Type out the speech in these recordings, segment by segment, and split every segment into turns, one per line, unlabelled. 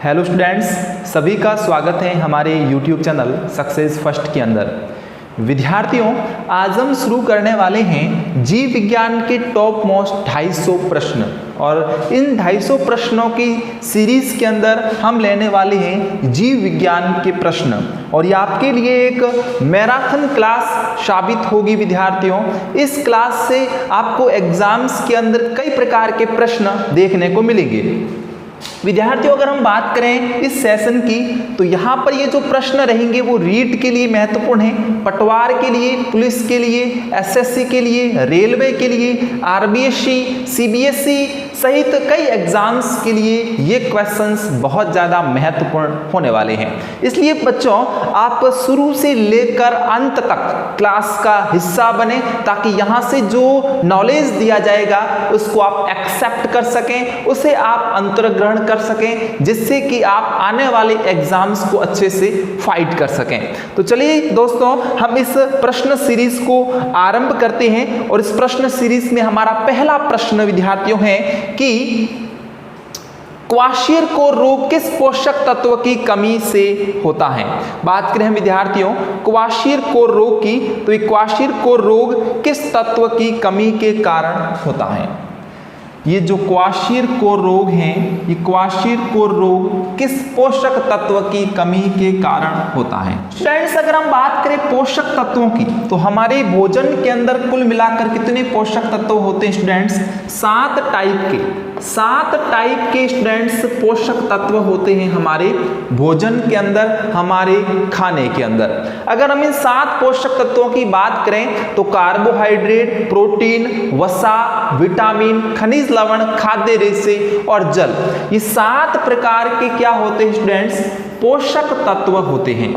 Hello students, सभी का स्वागत है हमारे YouTube चैनल सक्सेस फर्स्ट के अंदर। विद्यार्थियों, आज हम शुरू करने वाले हैं जीव विज्ञान के टॉप मोस्ट 250 प्रश्न और इन 250 प्रश्नों की सीरीज के अंदर हम लेने वाले हैं जीव विज्ञान के प्रश्न और ये आपके लिए एक मैराथन क्लास साबित होगी। विद्यार्थियों, इस क्लास से आपको एग्जाम्स के अंदर कई प्रकार के प्रश्न देखने को मिलेंगे। विद्यार्थियों, अगर हम बात करें इस सेशन की तो यहाँ पर ये जो प्रश्न रहेंगे वो रीट के लिए महत्वपूर्ण है, पटवार के लिए, पुलिस के लिए, एसएससी के लिए, रेलवे के लिए, आरबीएससी, सीबीएसई सहित कई एग्जाम्स के लिए ये क्वेश्चंस बहुत ज़्यादा महत्वपूर्ण होने वाले हैं। इसलिए बच्चों, आप शुरू से लेकर अंत तक क्लास का हिस्सा बने ताकि यहाँ से जो नॉलेज दिया जाएगा उसको आप एक्सेप्ट कर सकें, उसे आप अंतर्ग्रहण कर सकें, जिससे कि आप आने वाले एग्जाम्स को अच्छे से फाइट कर सकें। तो चलिए दोस्तों, हम इस प्रश्न सीरीज को आरंभ करते हैं और इस प्रश्न सीरीज में हमारा पहला प्रश्न विद्यार्थियों है कि क्वार्शियर-कोर रोग किस पोषक तत्व की कमी से होता है। बात करें विद्यार्थियों क्वार्शियर-कोर रोग की, तो ये क्वार्शियर-कोर रोग किस तत्व की कमी के कारण होता है। ये जो क्वार्शियर-कोर रोग है, ये क्वार्शियर-कोर रोग किस पोषक तत्व की कमी के कारण होता है। फ्रेंड्स, अगर हम बात करें पोषक तत्वों की तो हमारे भोजन के अंदर कुल मिलाकर कितने पोषक तत्व होते हैं स्टूडेंट्स? 7 टाइप के स्टूडेंट्स पोषक तत्व होते हैं हमारे भोजन के अंदर, हमारे खाने के अंदर। अगर हम इन 7 पोषक तत्वों की बात करें तो कार्बोहाइड्रेट, प्रोटीन, वसा, विटामिन, खनिज लवण, खाद्य रेशे और जल, ये 7 प्रकार के क्या होते हैं स्टूडेंट्स? पोषक तत्व होते हैं।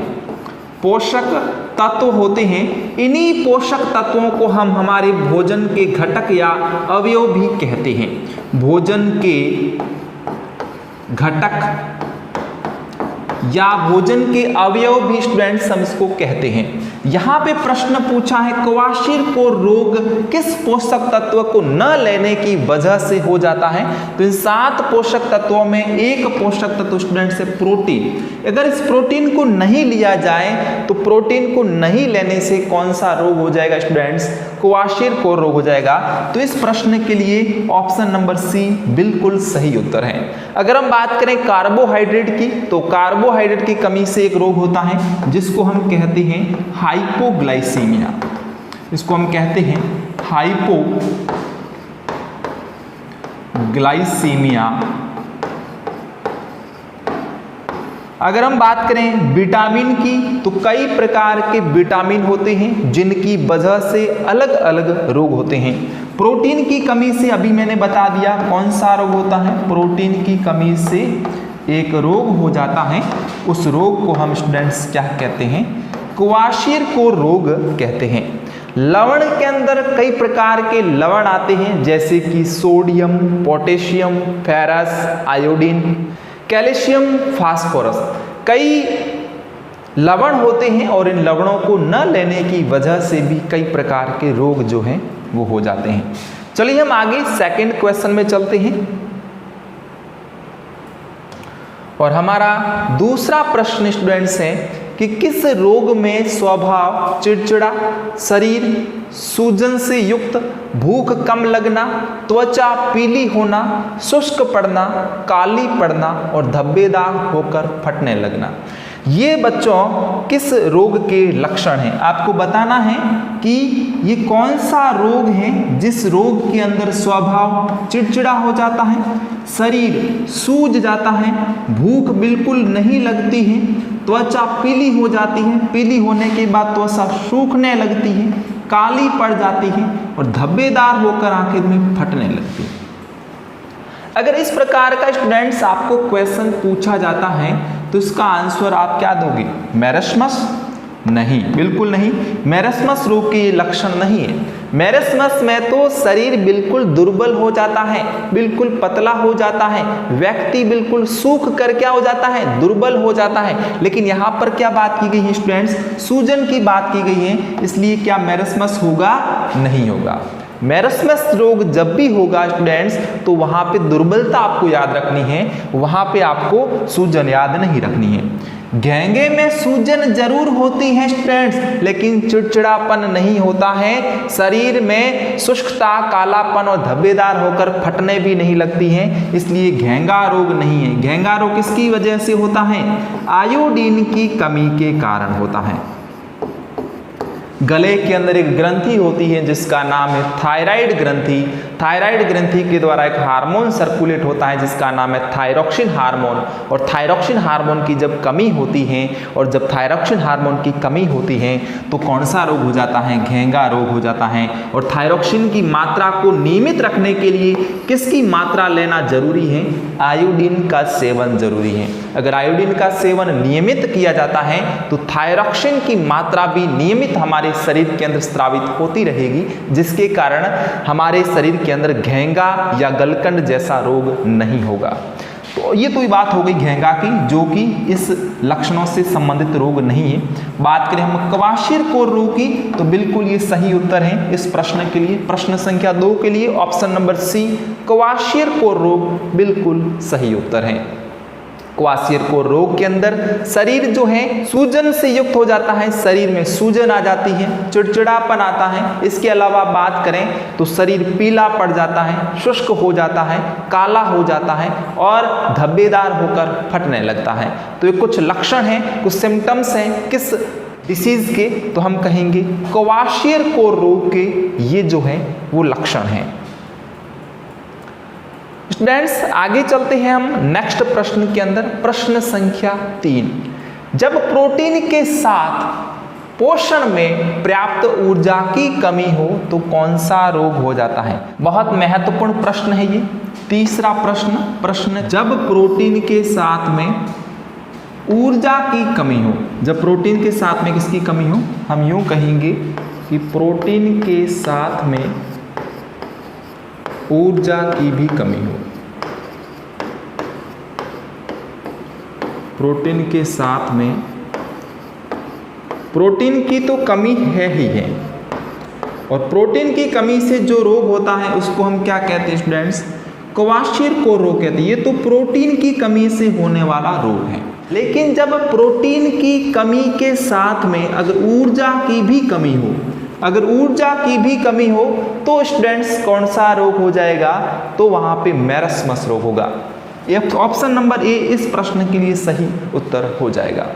पोषक तत्व होते हैं। इन्हीं पोषक तत्वों को हम हमारे भोजन के घटक या अवयव भी कहते हैं। भोजन के घटक या भोजन के अवयव भी स्टूडेंट्स हम इसको कहते हैं। यहाँ पे प्रश्न पूछा है क्वार्शियर-कोर रोग किस पोषक तत्व को न लेने की वजह से हो जाता है। तो इन 7 पोषक तत्वों में एक पोषक तत्व स्टूडेंट्स है प्रोटीन। अगर इस प्रोटीन को नहीं लिया जाए तो प्रोटीन को नहीं लेने से कौन सा रोग हो जाएगा स्टूडेंट्स? क्वार्शियर-कोर रोग हो जाएगा। तो इस प्रश्न के लिए ऑप्शन नंबर सी बिल्कुल सही उत्तर है। अगर हम बात करें कार्बोहाइड्रेट की तो कार्बोहाइड्रेट की कमी से एक रोग होता है जिसको हम कहते हैं हाइपोग्लाइसीमिया। इसको हम कहते हैं हाइपोग्लाइसीमिया। अगर हम बात करें विटामिन की तो कई प्रकार के विटामिन होते हैं जिनकी वजह से अलग अलग रोग होते हैं। प्रोटीन की कमी से अभी मैंने बता दिया कौन सा रोग होता है। प्रोटीन की कमी से एक रोग हो जाता है, उस रोग को हम स्टूडेंट्स क्या कहते हैं? क्वार्शियर-कोर रोग कहते हैं। लवण के अंदर कई प्रकार के लवण आते हैं जैसे कि sodium, potassium, ferrous, iodine, calcium, phosphorus, कई लवण होते हैं और इन लवणों को न लेने की वजह से भी कई प्रकार के रोग जो हैं वो हो जाते हैं। चलिए हम आगे सेकंड क्वेश्चन में चलते हैं और हमारा दूसरा प्रश्न स्टूडेंट्स है कि किस रोग में स्वभाव चिड़चिड़ा, शरीर सूजन से युक्त, भूख कम लगना, त्वचा पीली होना, शुष्क पड़ना, काली पड़ना और धब्बेदार होकर फटने लगना, ये बच्चों किस रोग के लक्षण हैं? आपको बताना है कि ये कौन सा रोग है जिस रोग के अंदर स्वभाव चिड़चिड़ा हो जाता है, शरीर सूज जाता है, भूख बिल्कुल नहीं लगती है, त्वचा पीली हो जाती है, पीली होने के बाद त्वचा सूखने लगती है, काली पड़ जाती है और धब्बेदार होकर आखिर में फटने लगती है। अगर इस प्रकार का स्टूडेंट्स आपको क्वेश्चन पूछा जाता है तो इसका आंसर आप क्या दोगे? मैरस्मस? नहीं, बिल्कुल नहीं। मैरस्मस रोग के लक्षण नहीं है। मैरस्मस में तो शरीर बिल्कुल दुर्बल हो जाता है, बिल्कुल पतला हो जाता है, व्यक्ति बिल्कुल सूख कर क्या हो जाता है? दुर्बल हो जाता है। लेकिन यहाँ पर क्या बात की गई है स्टूडेंट्स? सूजन की बात की गई है, इसलिए क्या मैरस्मस होगा? नहीं होगा। मैरस्मस रोग जब भी होगा स्टूडेंट्स, तो वहां पे दुर्बलता आपको याद रखनी है, वहां पे आपको सूजन याद नहीं रखनी है। घेंगे में सूजन जरूर होती है स्टूडेंट्स, लेकिन चिड़चिड़ापन नहीं होता है। शरीर में शुष्कता, कालापन और धब्बेदार होकर फटने भी नहीं लगती हैं, इसलिए घेंगा रोग नहीं है। घेंगा रोग किसकी वजह से होता है? आयोडीन की कमी के कारण होता है। गले के अंदर एक ग्रंथि होती है जिसका नाम है थायराइड ग्रंथि। थायराइड ग्रंथि के द्वारा एक हार्मोन सर्कुलेट होता है जिसका नाम है थायरॉक्सिन हार्मोन, और थायरॉक्सिन हार्मोन की जब कमी होती है, और जब थायरॉक्सिन हार्मोन की कमी होती है तो कौन सा रोग हो जाता है? घेंगा रोग हो जाता है। और थायरॉक्सिन की मात्रा को नियमित रखने के लिए किसकी मात्रा लेना जरूरी है? आयोडीन का सेवन जरूरी है। अगर आयोडीन का सेवन नियमित किया जाता है तो थायरॉक्सिन की मात्रा भी नियमित हमारे शरीर के अंदर स्रावित होती रहेगी, जिसके कारण हमारे शरीर के अंदर घेंगा या गलकंड जैसा रोग नहीं होगा। तो ये तो बात हो गई घेंगा की, जो कि इस लक्षणों से संबंधित रोग नहीं है। बात करें हम क्वार्शियरकोर रोग की, तो बिल्कुल ये सही उत्तर है इस प्रश्न के लिए। प्रश्न संख्या 2 के लिए ऑप्शन नंबर सी, क्वार्शियरकोर रोग बिल्कुल सही उत्तर है। क्वार्शियरकोर रोग के अंदर शरीर जो है सूजन से युक्त हो जाता है, शरीर में सूजन आ जाती है, चिड़चिड़ापन आता है। इसके अलावा बात करें तो शरीर पीला पड़ जाता है, शुष्क हो जाता है, काला हो जाता है और धब्बेदार होकर फटने लगता है। तो ये कुछ लक्षण हैं, कुछ सिम्टम्स हैं किस डिसीज के, तो हम कहेंगे क्वार्शियरकोर रोग के ये जो है वो लक्षण हैं। स्टूडेंट्स आगे चलते हैं हम नेक्स्ट प्रश्न के अंदर। प्रश्न संख्या 3, जब प्रोटीन के साथ पोषण में पर्याप्त ऊर्जा की कमी हो तो कौन सा रोग हो जाता है? बहुत महत्वपूर्ण प्रश्न है ये। तीसरा प्रश्न जब प्रोटीन के साथ में ऊर्जा की कमी हो, जब प्रोटीन के साथ में किसकी कमी हो? हम यूं कहेंगे कि प्रोटीन के साथ में ऊर्जा की भी कमी हो। प्रोटीन के साथ में प्रोटीन की तो कमी है ही है, और प्रोटीन की कमी से जो रोग होता है उसको हम क्या कहते हैं स्टूडेंट्स? क्वार्शियरकोर रोग कहते हैं। ये तो प्रोटीन की कमी से होने वाला रोग है। लेकिन जब प्रोटीन की कमी के साथ में अगर ऊर्जा की भी कमी हो, अगर ऊर्जा की भी कमी हो तो स्टूडेंट्स कौन सा रोग हो जाएगा? तो वहां पे मैरस्मस रोग होगा। ऑप्शन नंबर ए इस प्रश्न के लिए सही उत्तर हो जाएगा।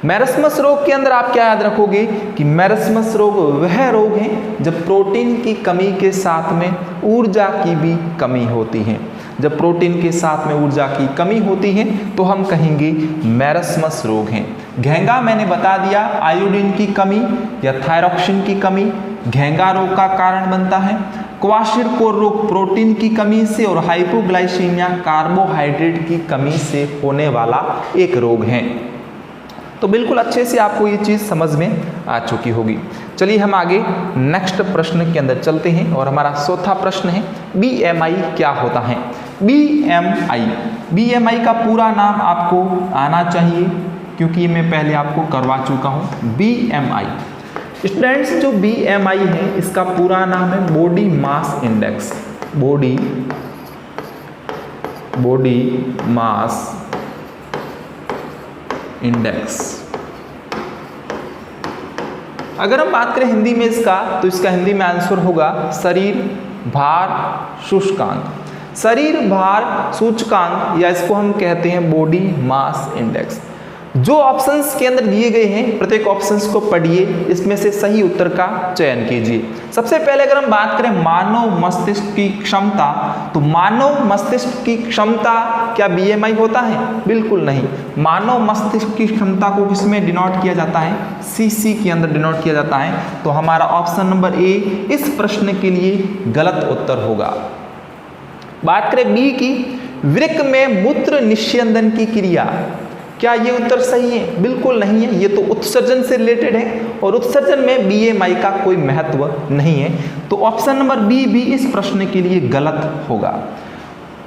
मैरस्मस रोग के अंदर आप क्या याद रखोगे कि मैरस्मस रोग वह रोग है जब प्रोटीन की कमी के साथ में ऊर्जा की भी कमी होती है। जब प्रोटीन के साथ में ऊर्जा की कमी होती है तो हम कहेंगे मैरस्मस रोग है। घेंगा मैंने बता दिया, आयोडीन की कमी या थायरॉक्सिन की कमी घेंगा रोग का कारण बनता है। क्वार्शियरकोर रोग प्रोटीन की कमी से और हाइपोग्लाइसीमिया कार्बोहाइड्रेट की कमी से होने वाला एक रोग है। तो बिल्कुल अच्छे से आपको ये चीज़ समझ में आ चुकी होगी। चलिए हम आगे नेक्स्ट प्रश्न के अंदर चलते हैं, और हमारा चौथा प्रश्न है BMI क्या होता है? BMI का पूरा नाम आपको आना चाहिए, क्योंकि मैं पहले आपको करवा चुका हूँ। BMI स्टूडेंट्स जो BMI है इसका पूरा नाम है body mass index. Body mass index. अगर हम बात करें हिंदी में इसका, तो इसका हिंदी में आंसर होगा शरीर भार सूचकांक। शरीर भार सूचकांक, या इसको हम कहते हैं बॉडी मास इंडेक्स। जो ऑप्शंस के अंदर दिए गए हैं प्रत्येक ऑप्शंस को पढ़िए, इसमें से सही उत्तर का चयन कीजिए। सबसे पहले अगर हम बात करें मानव मस्तिष्क की क्षमता, तो मानव मस्तिष्क की क्षमता क्या BMI होता है? बिल्कुल नहीं। मानव मस्तिष्क की क्षमता को किसमें डिनोट किया जाता है? CC के अंदर डिनोट किया जाता है। तो हमारा ऑप्शन नंबर ए इस प्रश्न के लिए गलत उत्तर होगा। बात करें बी की, वृक्क में मूत्र निस्यंदन की क्रिया, क्या ये उत्तर सही है? बिल्कुल नहीं है। ये तो उत्सर्जन से रिलेटेड है, और उत्सर्जन में BMI का कोई महत्व नहीं है। तो ऑप्शन नंबर बी भी इस प्रश्न के लिए गलत होगा।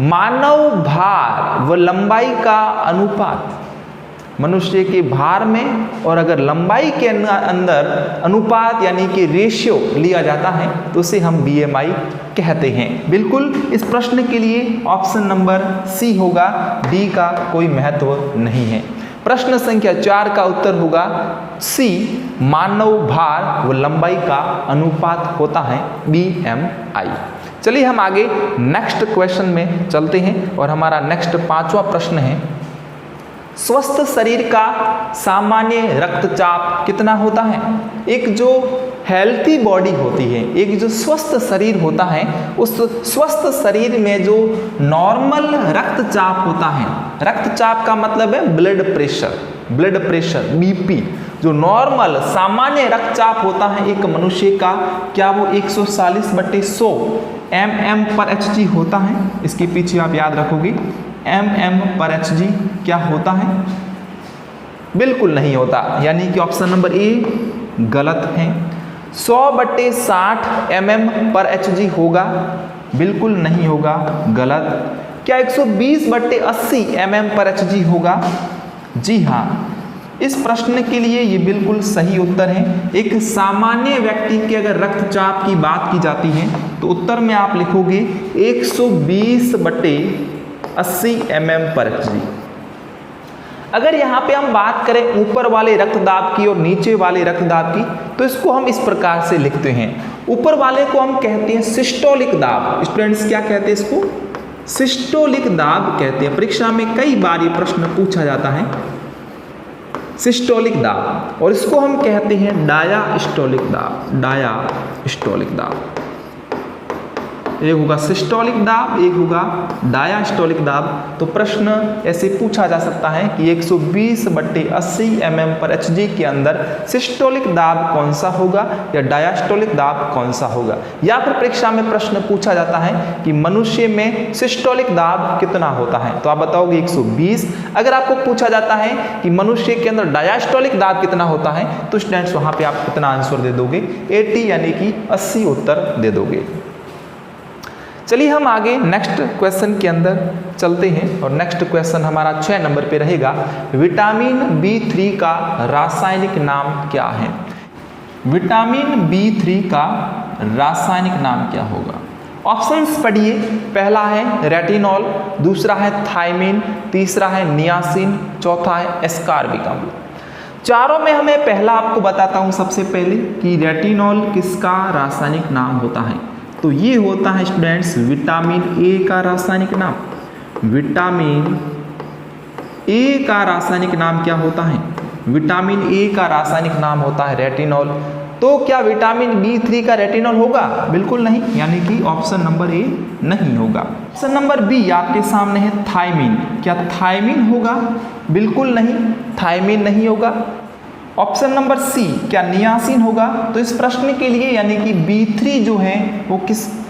मानव भार व लंबाई का अनुपात, मनुष्य के भार में, और अगर लंबाई के अंदर अनुपात यानी कि रेशियो लिया जाता है तो उसे हम BMI कहते हैं। बिल्कुल इस प्रश्न के लिए ऑप्शन नंबर सी होगा, डी का कोई महत्व नहीं है। प्रश्न संख्या 4 का उत्तर होगा सी, मानव भार व लंबाई का अनुपात होता है BMI। चलिए हम आगे नेक्स्ट क्वेश्चन में चलते हैं और हमारा नेक्स्ट 5वां प्रश्न है, स्वस्थ शरीर का सामान्य रक्तचाप कितना होता है? एक जो हेल्थी बॉडी होती है, एक जो स्वस्थ शरीर होता है, उस स्वस्थ शरीर में जो नॉर्मल रक्तचाप होता है, रक्तचाप का मतलब है ब्लड प्रेशर BP, जो नॉर्मल सामान्य रक्तचाप होता है एक मनुष्य का, क्या वो 140/100 mm/Hg होता है? इसके पीछे आप याद रखोगे mm/Hg क्या होता है? बिल्कुल नहीं होता, यानी कि ऑप्शन नंबर ए गलत है। 100/60 mm/Hg होगा? बिल्कुल नहीं होगा, गलत। क्या 120/80 mm/Hg होगा? जी हाँ, इस प्रश्न के लिए ये बिल्कुल सही उत्तर है। एक सामान्य व्यक्ति के अगर रक्तचाप की बात की जाती है तो उत्तर में आप लिखोगे 120/80 mm/Hg। अगर यहाँ पे हम बात करें ऊपर वाले रक्तदाब की और नीचे वाले रक्तदाब की, तो इसको हम इस प्रकार से लिखते हैं। ऊपर वाले को हम कहते हैं सिस्टोलिक दाब। स्टूडेंट्स क्या कहते हैं इसको? सिस्टोलिक दाब कहते हैं। परीक्षा में कई बार ये प्रश्न पूछा जाता है, सिस्टोलिक दाब, और इसको हम कहते हैं डायास्टोलिक दाब। एक होगा सिस्टोलिक दाब, एक होगा डायास्टोलिक दाब। तो प्रश्न ऐसे पूछा जा सकता है कि 120/80 mm/Hg के अंदर सिस्टोलिक दाब कौन सा होगा या डायास्टोलिक दाब कौन सा होगा। या फिर परीक्षा में प्रश्न पूछा जाता है कि मनुष्य में सिस्टोलिक दाब कितना होता है, तो आप बताओगे 120। अगर आपको पूछा जाता है कि मनुष्य के अंदर डायास्टोलिक दाब कितना होता है, तो स्टूडेंट्स वहाँ पे आप कितना आंसर दे दोगे? 80 यानी कि 80 उत्तर दे दोगे। चलिए हम आगे नेक्स्ट क्वेश्चन के अंदर चलते हैं और नेक्स्ट क्वेश्चन हमारा 6 नंबर पे रहेगा, विटामिन B3 का रासायनिक नाम क्या है? विटामिन B3 का रासायनिक नाम क्या होगा? ऑप्शंस पढ़िए। पहला है रेटिनॉल, दूसरा है थायमिन, तीसरा है नियासिन, चौथा है एस्कॉर्बिक अम्ल। चारों में हमें पहला आपको बताता हूं सबसे पहले कि रेटिनॉल किसका रासायनिक नाम होता है। तो ये होता है स्टूडेंट्स विटामिन ए का रासायनिक नाम। विटामिन ए का रासायनिक नाम क्या होता है? विटामिन ए का रासायनिक नाम होता है रेटिनॉल। तो क्या विटामिन B3 का रेटिनॉल होगा? बिल्कुल नहीं, यानी कि ऑप्शन नंबर ए नहीं होगा। ऑप्शन नंबर बी आपके सामने है थायमिन। क्या थायमिन होगा? बिल्कुल नहीं, थायमिन नहीं होगा। ऑप्शन नंबर सी क्या नियासिन होगा? तो इस प्रश्न के लिए यानी कि B3 जो है वो किस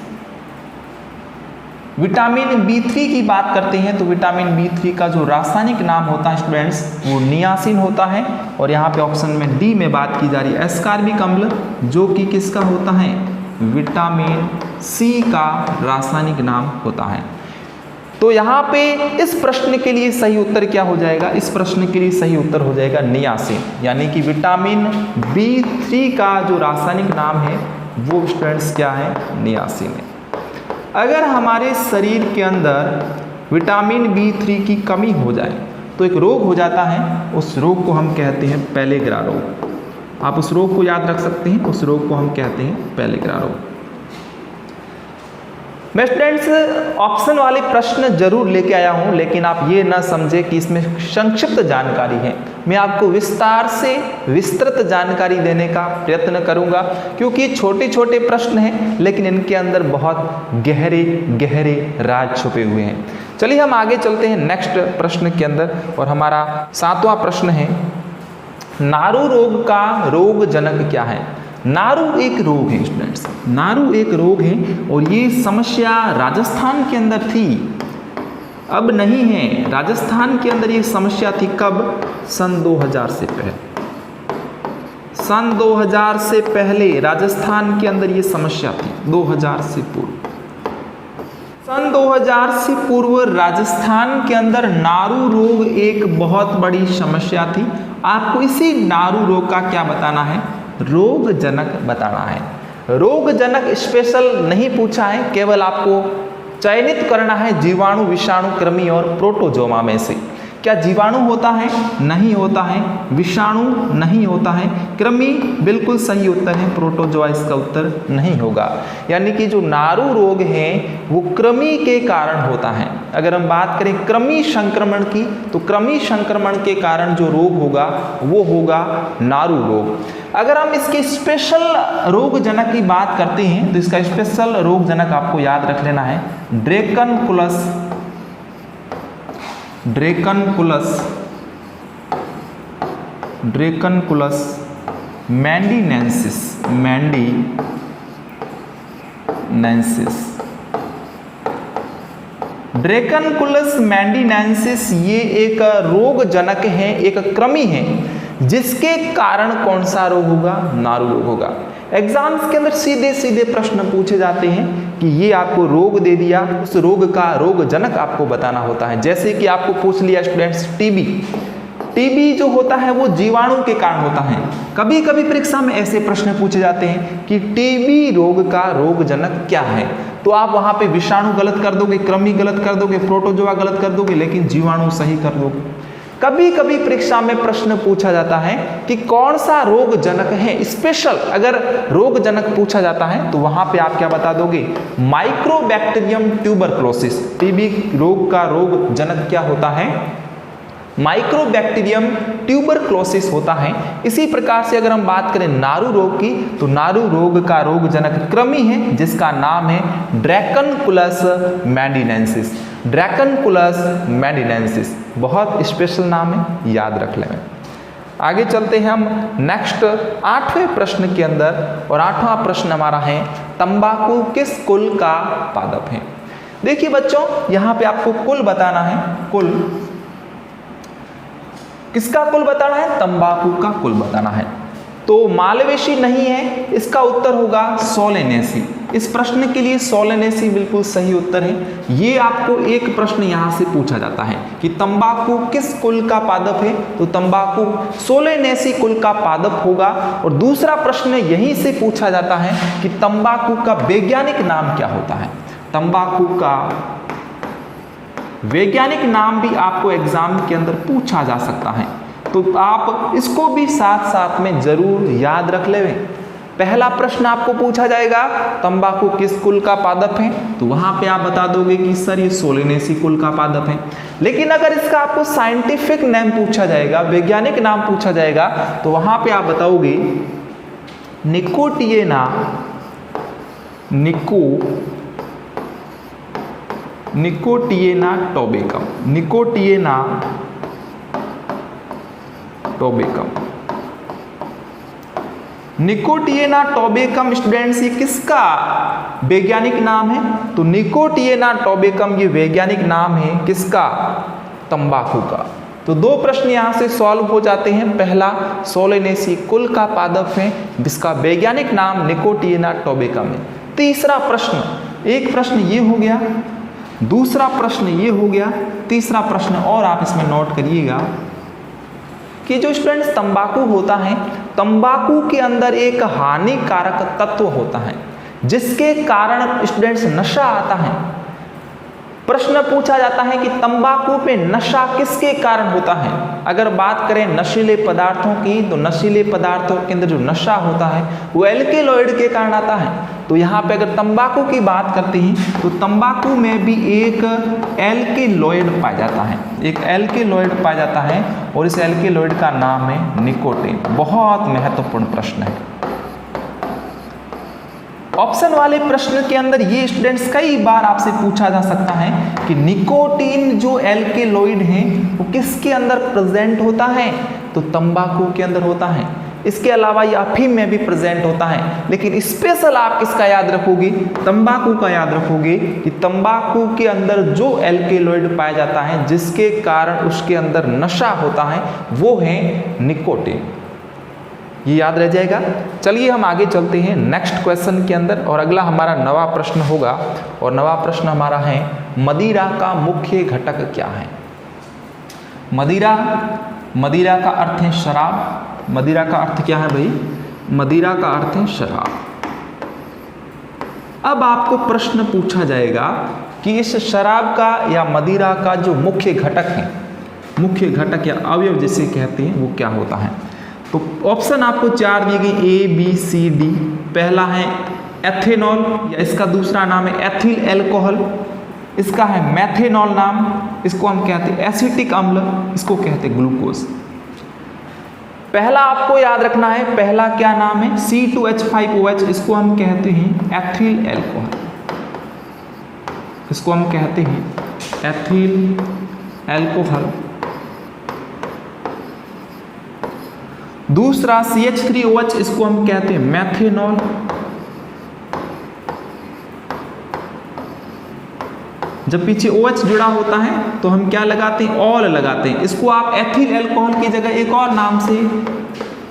विटामिन B3 की बात करते हैं, तो विटामिन B3 का जो रासायनिक नाम होता है स्टूडेंट्स वो नियासिन होता है। और यहाँ पे ऑप्शन में डी में बात की जा रही है एस्कॉर्बिक अम्ल, जो कि किसका होता है? विटामिन सी का रासायनिक नाम होता है। तो यहाँ पे इस प्रश्न के लिए सही उत्तर क्या हो जाएगा? इस प्रश्न के लिए सही उत्तर हो जाएगा नियासिन, यानी कि विटामिन B3 का जो रासायनिक नाम है वो स्टूडेंट्स क्या है? नियासिन है। अगर हमारे शरीर के अंदर विटामिन B3 की कमी हो जाए तो एक रोग हो जाता है, उस रोग को हम कहते हैं पेलेग्रा रोग। आप उस रोग को याद रख सकते हैं, उस रोग को हम कहते हैं पेलेग्रा रोग। मैं स्टूडेंट्स ऑप्शन वाले प्रश्न जरूर लेके आया हूं, लेकिन आप ये ना समझे कि इसमें संक्षिप्त जानकारी है। मैं आपको विस्तार से विस्तृत जानकारी देने का प्रयत्न करूंगा, क्योंकि छोटे छोटे प्रश्न हैं लेकिन इनके अंदर बहुत गहरे गहरे राज छुपे हुए हैं। चलिए हम आगे चलते हैं नेक्स्ट प्रश्न के अंदर, और हमारा 7वां प्रश्न है, नारू रोग का रोग जनक क्या है? नारू एक रोग है स्टूडेंट्स, नारू एक रोग है और ये समस्या राजस्थान के अंदर थी, अब नहीं है। राजस्थान के अंदर ये समस्या थी कब? सन 2000 से पहले। सन 2000 से पहले राजस्थान के अंदर ये समस्या थी, 2000 से पूर्व। सन 2000 से पूर्व राजस्थान के अंदर नारू रोग एक बहुत बड़ी समस्या थी। आपको इसी नारू रोग का क्या बताना है, रोगजनक बताना है। रोगजनक स्पेशल नहीं पूछा है, केवल आपको चयनित करना है जीवाणु, विषाणु, कृमि और प्रोटोजोमा में से। क्या जीवाणु होता है? नहीं होता है। विषाणु नहीं होता है। कृमि बिल्कुल सही उत्तर है, प्रोटोजोआ इसका उत्तर नहीं होगा। यानी कि जो नारू रोग है वो कृमि के कारण होता है। अगर हम बात करें कृमि संक्रमण की, तो कृमि संक्रमण के कारण जो रोग होगा वो होगा नारू रोग। अगर हम इसके स्पेशल रोगजनक की बात करते हैं तो इसका स्पेशल रोगजनक आपको याद रख लेना है ड्रैकनकुलस, ड्रैकनकुलस मैंडीनेंसिस, ड्रैकनकुलस मैंडीनेंसिस ये एक रोगजनक है, एक कृमि है, जिसके कारण कौन सा रोग होगा, नारू रोग होगा। एग्जाम्स के अंदर सीधे सीधे प्रश्न पूछे जाते हैं कि ये आपको रोग दे दिया, उस रोग का रोगजनक आपको बताना होता है। जैसे कि आपको पूछ लिया स्टूडेंट्स टीबी जो होता है वो जीवाणु के कारण होता है। कभी कभी परीक्षा में ऐसे प्रश्न पूछे जाते हैं कि टीबी रोग का रोगजनक क्या है, तो आप वहां पे विषाणु गलत कर दोगे, कृमि गलत कर दोगे, प्रोटोजोआ गलत कर दोगे, लेकिन जीवाणु सही कर दोगे। कभी कभी परीक्षा में प्रश्न पूछा जाता है कि कौन सा रोगजनक है स्पेशल। अगर रोगजनक पूछा जाता है तो वहां पे आप क्या बता दोगे, माइक्रोबैक्टीरियम ट्यूबरक्लोसिस। टीबी रोग का रोगजनक क्या होता है, माइक्रोबैक्टीरियम ट्यूबरक्लोसिस होता है। इसी प्रकार से अगर हम बात करें नारू रोग की, तो नारू रोग का रोगजनक कृमि है जिसका नाम है ड्रैकनकुलस मैंडीनेंसिस, ड्रैकनकुलस मैंडीनेंसिस। बहुत स्पेशल नाम है, याद रख लें। आगे चलते हैं हम नेक्स्ट 8वें प्रश्न के अंदर, और 8वां प्रश्न हमारा है तंबाकू किस कुल का पादप है। देखिए बच्चों, यहां पे आपको कुल बताना है, कुल किसका कुल बताना है, तंबाकू का कुल बताना है। तो मालवेसी नहीं है, इसका उत्तर होगा सोलेनेसी। इस प्रश्न के लिए सोलेनेसी बिल्कुल सही उत्तर है। ये आपको एक प्रश्न यहां से पूछा जाता है कि तंबाकू किस कुल का पादप है, तो तंबाकू सोलेनेसी कुल का पादप होगा। और दूसरा प्रश्न यहीं से पूछा जाता है कि तंबाकू का वैज्ञानिक नाम क्या होता है। तंबाकू का वैज्ञानिक नाम भी आपको एग्जाम के अंदर पूछा जा सकता है, तो आप इसको भी साथ साथ में जरूर याद रख लें। पहला प्रश्न आपको पूछा जाएगा तंबाकू किस कुल का पादप है, तो वहां पे आप बता दोगे कि सर ये सोलेनेसी कुल का पादप है। लेकिन अगर इसका आपको साइंटिफिक नेम पूछा जाएगा, वैज्ञानिक नाम पूछा जाएगा, तो वहां पे आप बताओगे निकोटिएना, निकोटिएना टोबेकम, निकोटिएना टोबेकम। निकोटिएना टोबेकम स्टूडेंट्स ये किसका वैज्ञानिक नाम है, तो निकोटिएना टोबेकम ये वैज्ञानिक नाम है किसका, तंबाकू का। तो दो प्रश्न यहां से सॉल्व हो जाते हैं। पहला सोलेनेसी कुल का पादप है जिसका वैज्ञानिक नाम निकोटिएना टोबेकम है। तीसरा प्रश्न, एक प्रश्न ये हो गया, दूसरा प्रश्न ये हो गया, तीसरा प्रश्न और आप इसमें नोट करिएगा कि जो स्टूडेंट्स तंबाकू होता है, तंबाकू के अंदर एक हानिकारक तत्व होता है जिसके कारण स्टूडेंट्स नशा आता है। प्रश्न पूछा जाता है कि तंबाकू पे नशा किसके कारण होता है। अगर बात करें नशीले पदार्थों की, तो नशीले पदार्थों के अंदर जो नशा होता है वो एल्केलॉइड के कारण आता है। तो यहाँ पे अगर तंबाकू की बात करते हैं तो तंबाकू में भी एक एल्केलॉइड पाया जाता है, एक एल्केलॉइड पाया जाता है और इस एल्केलॉइड का नाम है निकोटीन। बहुत महत्वपूर्ण प्रश्न है। ऑप्शन वाले प्रश्न के अंदर ये स्टूडेंट्स कई बार आपसे पूछा जा सकता है कि निकोटीन जो एल्केलॉइड है वो किसके अंदर प्रेजेंट होता है, तो तंबाकू के अंदर होता है। इसके अलावा ये अफीम में भी प्रेजेंट होता है, लेकिन स्पेशल आप किसका याद रखोगे, तंबाकू का याद रखोगे कि तंबाकू के अंदर जो एल्केलॉइड पाया जाता है जिसके कारण उसके अंदर नशा होता है वो है निकोटीन। ये याद रह जाएगा। चलिए हम आगे चलते हैं नेक्स्ट क्वेश्चन के अंदर, और अगला हमारा नवा प्रश्न होगा, और नवा प्रश्न हमारा है मदिरा का मुख्य घटक क्या है। मदिरा, मदिरा का अर्थ है शराब। मदिरा का अर्थ क्या है भाई? मदिरा का अर्थ है शराब। अब आपको प्रश्न पूछा जाएगा कि इस शराब का या मदिरा का जो मुख्य घटक है, मुख्य घटक या अवयव जिसे कहते हैं, वो क्या होता है। तो ऑप्शन आपको 4 दिए गए, ए बी सी डी। पहला है एथेनॉल, या इसका दूसरा नाम है एथिल एल्कोहल, इसका है मैथेनॉल नाम, इसको हम कहते हैं एसिटिक अम्ल, इसको कहते हैं ग्लूकोज। पहला आपको याद रखना है, पहला क्या नाम है? C2H5OH, इसको हम कहते हैं एथिल एल्कोहल, इसको हम कहते हैं एथिल एल्कोहल। दूसरा CH3OH, इसको हम कहते हैं मैथेनॉल। जब पीछे OH जुड़ा होता है तो हम क्या लगाते हैं? ऑल लगाते हैं। इसको आप एथिल एल्कोहल की जगह एक और नाम से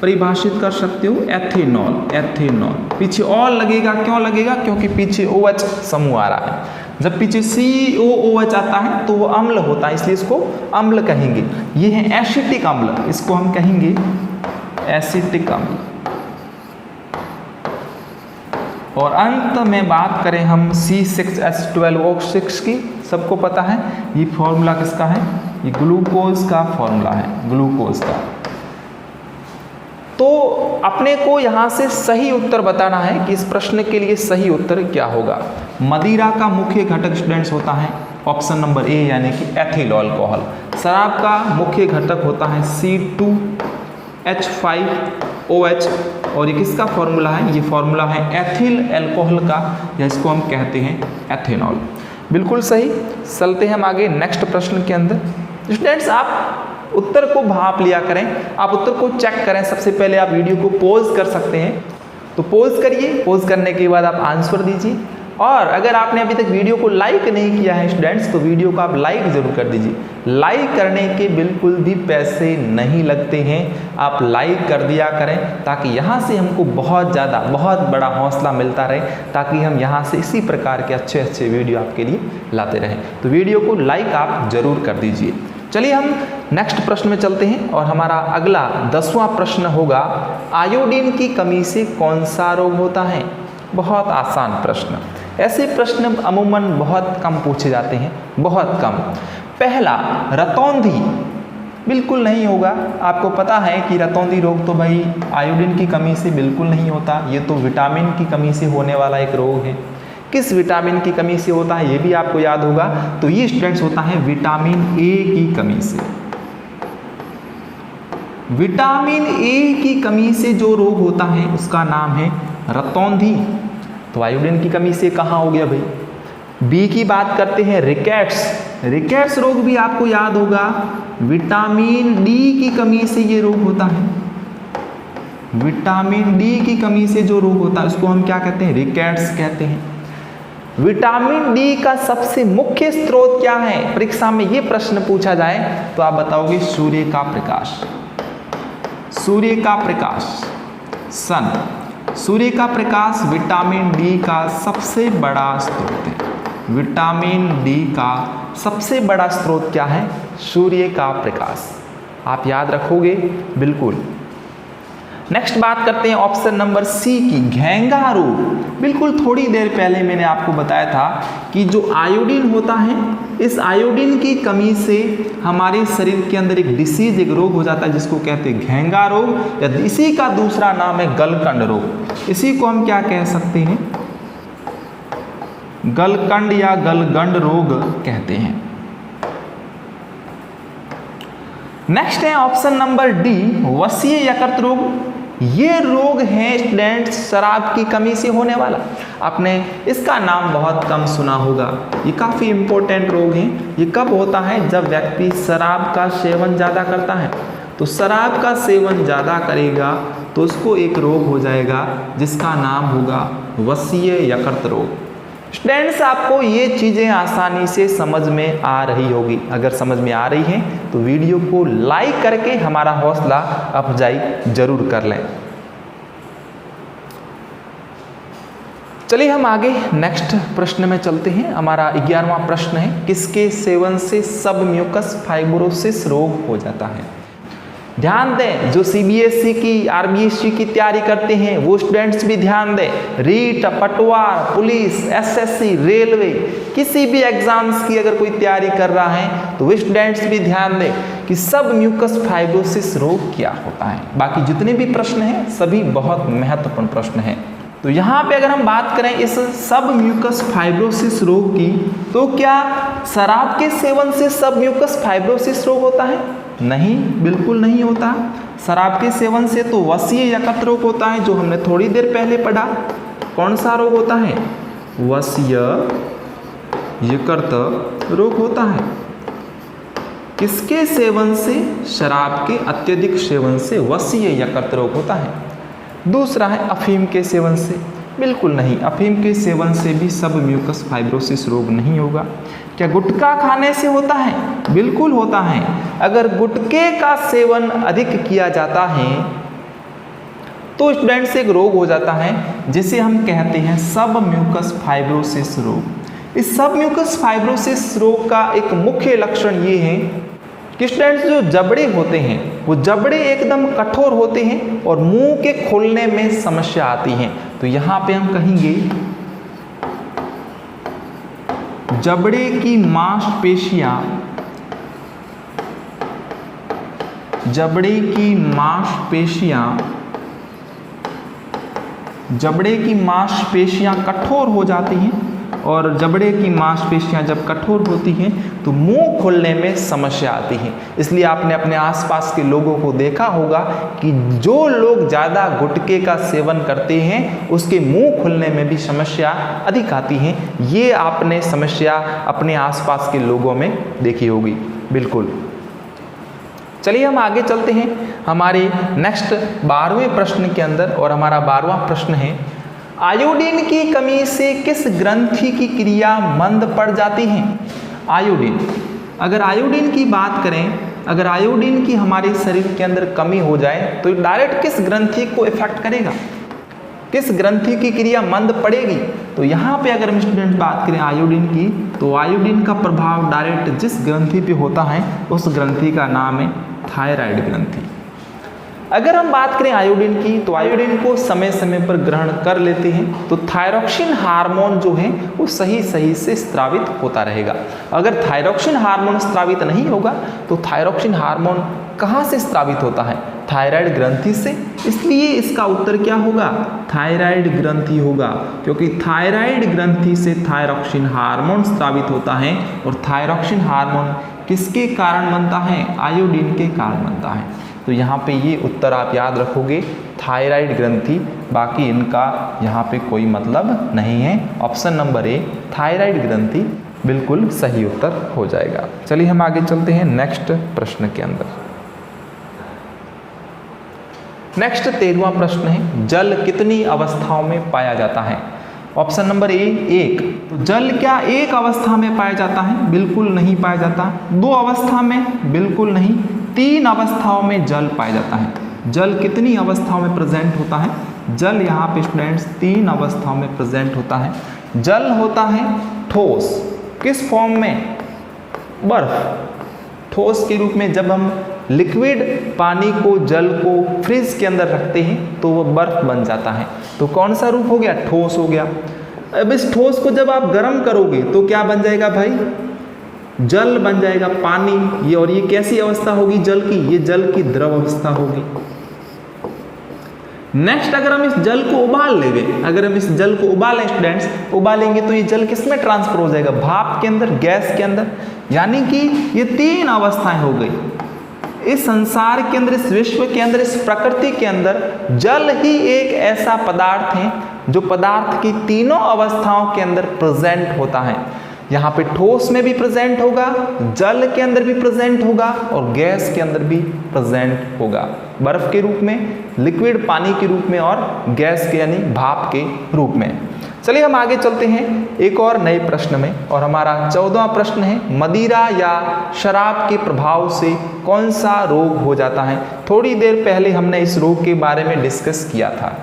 परिभाषित कर सकते हो, एथेनॉल। एथेनॉल पीछे ऑल लगेगा, क्यों लगेगा? क्योंकि पीछे OH समूह आ रहा है। जब पीछे COOH आता है तो वो अम्ल होता है, इसलिए इसको अम्ल कहेंगे। ये है एसिटिक अम्ल, इसको हम कहेंगे एसिटिक अम्ल। और अंत में बात करें हम C6H12O6 की, सबको पता है ये फॉर्मूला किसका है? ये ग्लूकोज का फॉर्मूला है, ग्लूकोज का। तो अपने को यहाँ से सही उत्तर बताना है कि इस प्रश्न के लिए सही उत्तर क्या होगा। मदिरा का मुख्य घटक स्टूडेंट्स होता है ऑप्शन नंबर ए, यानी कि एथिल अल्कोहल। शराब का मुख्य घटक होता है C2H5OH, और ये किसका फॉर्मूला है? ये फॉर्मूला है एथिल एल्कोहल का, या इसको हम कहते हैं एथेनॉल। बिल्कुल सही। चलते हैं हम आगे नेक्स्ट प्रश्न के अंदर। स्टूडेंट्स आप उत्तर को भाप लिया करें, आप उत्तर को चेक करें। सबसे पहले आप वीडियो को पॉज कर सकते हैं, तो पॉज करिए। पॉज करने के बाद आप आंसर दीजिए। और अगर आपने अभी तक वीडियो को लाइक नहीं किया है स्टूडेंट्स, तो वीडियो को आप लाइक ज़रूर कर दीजिए। लाइक करने के बिल्कुल भी पैसे नहीं लगते हैं, आप लाइक कर दिया करें, ताकि यहाँ से हमको बहुत ज़्यादा, बहुत बड़ा हौसला मिलता रहे, ताकि हम यहाँ से इसी प्रकार के अच्छे अच्छे वीडियो आपके लिए लाते रहें। तो वीडियो को लाइक आप ज़रूर कर दीजिए। चलिए हम नेक्स्ट प्रश्न में चलते हैं, और हमारा अगला 10वां प्रश्न होगा, आयोडीन की कमी से कौन सा रोग होता है। बहुत आसान प्रश्न, ऐसे प्रश्न अमूमन बहुत कम पूछे जाते हैं, बहुत कम। पहला, रतौंधी बिल्कुल नहीं होगा। आपको पता है कि रतौंधी रोग तो भाई आयोडीन की कमी से बिल्कुल नहीं होता, ये तो विटामिन की कमी से होने वाला एक रोग है। किस विटामिन की कमी से होता है ये भी आपको याद होगा। तो ये स्टूडेंट्स होता है विटामिन ए की कमी से। विटामिन ए की कमी से जो रोग होता है उसका नाम है रतौंधी। तो आयोडीन की कमी से कहाँ हो गया भाई? बी की बात करते हैं, रिकेट्स। रिकेट्स रोग भी आपको याद होगा, विटामिन डी की कमी से ये रोग होता है। विटामिन डी की कमी से जो रोग होता है उसको हम क्या कहते हैं? रिकेट्स कहते हैं। विटामिन डी का सबसे मुख्य स्रोत क्या है? परीक्षा में ये प्रश्न पूछा जाए तो आप बताओगे सूर्य का प्रकाश। सूर्य का प्रकाश, सन। सूर्य का प्रकाश विटामिन डी का सबसे बड़ा स्रोत है। विटामिन डी का सबसे बड़ा स्रोत क्या है? सूर्य का प्रकाश। आप याद रखोगे बिल्कुल। नेक्स्ट बात करते हैं ऑप्शन नंबर सी की, घेंगा रोग। बिल्कुल थोड़ी देर पहले मैंने आपको बताया था कि जो आयोडीन होता है, इस आयोडीन की कमी से हमारे शरीर के अंदर एक डिसीज, एक रोग हो जाता है जिसको कहते हैं घेंगा रोग, या इसी का दूसरा नाम है गलकंड रोग। इसी को हम क्या कह सकते हैं? गलकंड या गलगंड रोग कहते हैं। नेक्स्ट है ऑप्शन नंबर डी, वसीय यकृत रोग। ये रोग है स्टूडेंट्स शराब की कमी से होने वाला। आपने इसका नाम बहुत कम सुना होगा। ये काफ़ी इंपॉर्टेंट रोग है। ये कब होता है? जब व्यक्ति शराब का सेवन ज़्यादा करता है। तो शराब का सेवन ज़्यादा करेगा तो उसको एक रोग हो जाएगा जिसका नाम होगा वसीय यकृत रोग। स्टूडेंट्स आपको ये चीज़ें आसानी से समझ में आ रही होगी। अगर समझ में आ रही हैं तो वीडियो को लाइक करके हमारा हौसला अफजाई जरूर कर लें। चलिए हम आगे नेक्स्ट प्रश्न में चलते हैं। हमारा 11वां प्रश्न है, किसके सेवन से सब म्यूकस फाइब्रोसिस रोग हो जाता है। ध्यान दें, जो सीबीएसई की, आरबीएसई की तैयारी करते हैं वो स्टूडेंट्स भी ध्यान दें। रीट, पटवार, पुलिस, एसएससी, रेलवे, किसी भी एग्जाम्स की अगर कोई तैयारी कर रहा है तो वे स्टूडेंट्स भी ध्यान दें कि सब म्यूकस फाइब्रोसिस रोग क्या होता है। बाकी जितने भी प्रश्न हैं सभी बहुत महत्वपूर्ण प्रश्न हैं। तो यहाँ पे अगर हम बात करें इस सब म्यूकस फाइब्रोसिस रोग की, तो क्या शराब के सेवन से सब म्यूकस फाइब्रोसिस रोग होता है? नहीं, बिल्कुल नहीं होता। शराब के सेवन से तो वसीय यकृत रोग होता है, जो हमने थोड़ी देर पहले पढ़ा। कौन सा रोग होता है? वसीय यकृत रोग होता है। किसके सेवन से? शराब के अत्यधिक सेवन से वसीय यकृत रोग होता है। दूसरा है अफीम के सेवन से। बिल्कुल नहीं, अफीम के सेवन से भी सब म्यूकस फाइब्रोसिस रोग नहीं होगा। क्या गुटखा खाने से होता है? बिल्कुल होता है। अगर गुटखे का सेवन अधिक किया जाता है तो स्टूडेंट्स एक रोग हो जाता है जिसे हम कहते हैं सब म्यूकस फाइब्रोसिस रोग। इस सब म्यूकस फाइब्रोसिस रोग का एक मुख्य लक्षण ये है कि स्टूडेंट्स जो जबड़े होते हैं वो जबड़े एकदम कठोर होते हैं और मुंह के खोलने में समस्या आती है। तो यहाँ पे हम कहेंगे जबड़े की मांसपेशियां, जबड़े की मांसपेशियां कठोर हो जाती हैं, और जबड़े की मांसपेशियां जब कठोर होती हैं तो मुंह खोलने में समस्या आती है। इसलिए आपने अपने आसपास के लोगों को देखा होगा कि जो लोग ज़्यादा गुटखे का सेवन करते हैं उसके मुंह खुलने में भी समस्या अधिक आती है। ये आपने समस्या अपने आसपास के लोगों में देखी होगी। बिल्कुल। चलिए हम आगे चलते हैं हमारे नेक्स्ट 12वें प्रश्न के अंदर, और हमारा 12वां प्रश्न है, आयोडीन की कमी से किस ग्रंथि की क्रिया मंद पड़ जाती है? आयोडीन, अगर आयोडीन की बात करें, अगर आयोडीन की हमारे शरीर के अंदर कमी हो जाए तो डायरेक्ट किस ग्रंथि को इफेक्ट करेगा? किस ग्रंथि की क्रिया मंद पड़ेगी? तो यहाँ पे अगर हम स्टूडेंट बात करें आयोडीन की, तो आयोडीन का प्रभाव डायरेक्ट जिस ग्रंथि पे होता है उस ग्रंथि का नाम है थायराइड ग्रंथि। अगर हम बात करें आयोडीन की, तो आयोडीन को समय समय पर ग्रहण कर लेते हैं तो थायरॉक्सिन हार्मोन जो है वो सही से स्रावित होता रहेगा। अगर थायरॉक्सिन हार्मोन स्रावित नहीं होगा तो थायरॉक्सिन हार्मोन कहाँ से स्रावित होता है? थायराइड ग्रंथि से। इसलिए इसका उत्तर क्या होगा? थायराइड ग्रंथि होगा, क्योंकि थायराइड ग्रंथि से थायरॉक्सिन हार्मोन स्रावित होता है, और थायरॉक्सिन हार्मोन किसके कारण बनता है? आयोडीन के कारण बनता है। तो यहाँ पे ये उत्तर आप याद रखोगे, थायराइड ग्रंथि। बाकी इनका यहाँ पे कोई मतलब नहीं है। ऑप्शन नंबर ए थायराइड ग्रंथि बिल्कुल सही उत्तर हो जाएगा। चलिए हम आगे चलते हैं नेक्स्ट प्रश्न के अंदर। नेक्स्ट 13वां प्रश्न है, जल कितनी अवस्थाओं में पाया जाता है? Option number A 1। तो जल क्या एक अवस्था में पाया जाता है? बिल्कुल नहीं पाया जाता। 2 अवस्था में? बिल्कुल नहीं। 3 अवस्थाओं में जल पाया जाता है। जल कितनी अवस्थाओं में प्रेजेंट होता है? जल यहाँ पे स्टूडेंट्स 3 अवस्थाओं में प्रेजेंट होता है। जल होता है ठोस, किस फॉर्म में? बर्फ। ठोस के रूप में जब हम लिक्विड पानी को, जल को फ्रिज के अंदर रखते हैं तो वो बर्फ बन जाता है। तो कौन सा रूप हो गया? ठोस हो गया। अब इस ठोस को जब आप गर्म करोगे तो क्या बन जाएगा भाई? जल बन जाएगा, पानी। ये और ये कैसी अवस्था होगी जल की? ये जल की द्रव अवस्था होगी। नेक्स्ट अगर हम इस जल को उबाल लेंगे, अगर हम इस जल को उबालें स्टूडेंट्स, उबालेंगे तो ये जल किस में ट्रांसफर हो जाएगा? भाप के अंदर, गैस के अंदर। यानी कि ये 3 अवस्थाएं हो गई। इस संसार के अंदर, इस विश्व के अंदर, इस प्रकृति के अंदर जल ही एक ऐसा पदार्थ है जो पदार्थ की तीनों अवस्थाओं के अंदर प्रेजेंट होता है। यहाँ पे ठोस में भी प्रेजेंट होगा, जल के अंदर भी प्रेजेंट होगा, और गैस के अंदर भी प्रेजेंट होगा। बर्फ के रूप में, लिक्विड पानी के रूप में, और गैस के यानी भाप के रूप में। चलिए हम आगे चलते हैं एक और नए प्रश्न में, और हमारा 14वां प्रश्न है, मदिरा या शराब के प्रभाव से कौन सा रोग हो जाता है? थोड़ी देर पहले हमने इस रोग के बारे में डिस्कस किया था।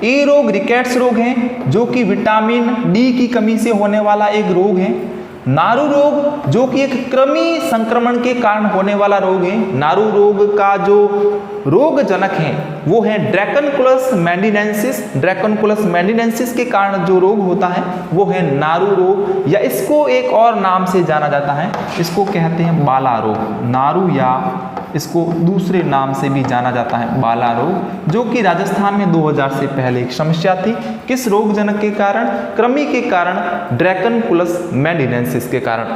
ये रोग रिकेट्स रोग है जो कि विटामिन डी की कमी से होने वाला एक रोग है। नारू रोग जो कि एक कृमि संक्रमण के कारण होने वाला रोग है। नारू रोग का जो रोग जनक है वो है ड्रैकनकुलस मैंडिनेंसिस। ड्रैकनकुलस मैंडिनेंसिस के कारण जो रोग होता है वो है नारू रोग, या इसको एक और नाम से जाना जाता है, इसको कहते हैं बाला रोग। नारू या इसको दूसरे नाम से भी जाना जाता है बाला रोग, जो कि राजस्थान में 2000 से पहले एक समस्या थी। किस रोगजनक के कारण? कृमि के कारण, ड्रैकनकुलस मैंडिनेंसिस के कारण।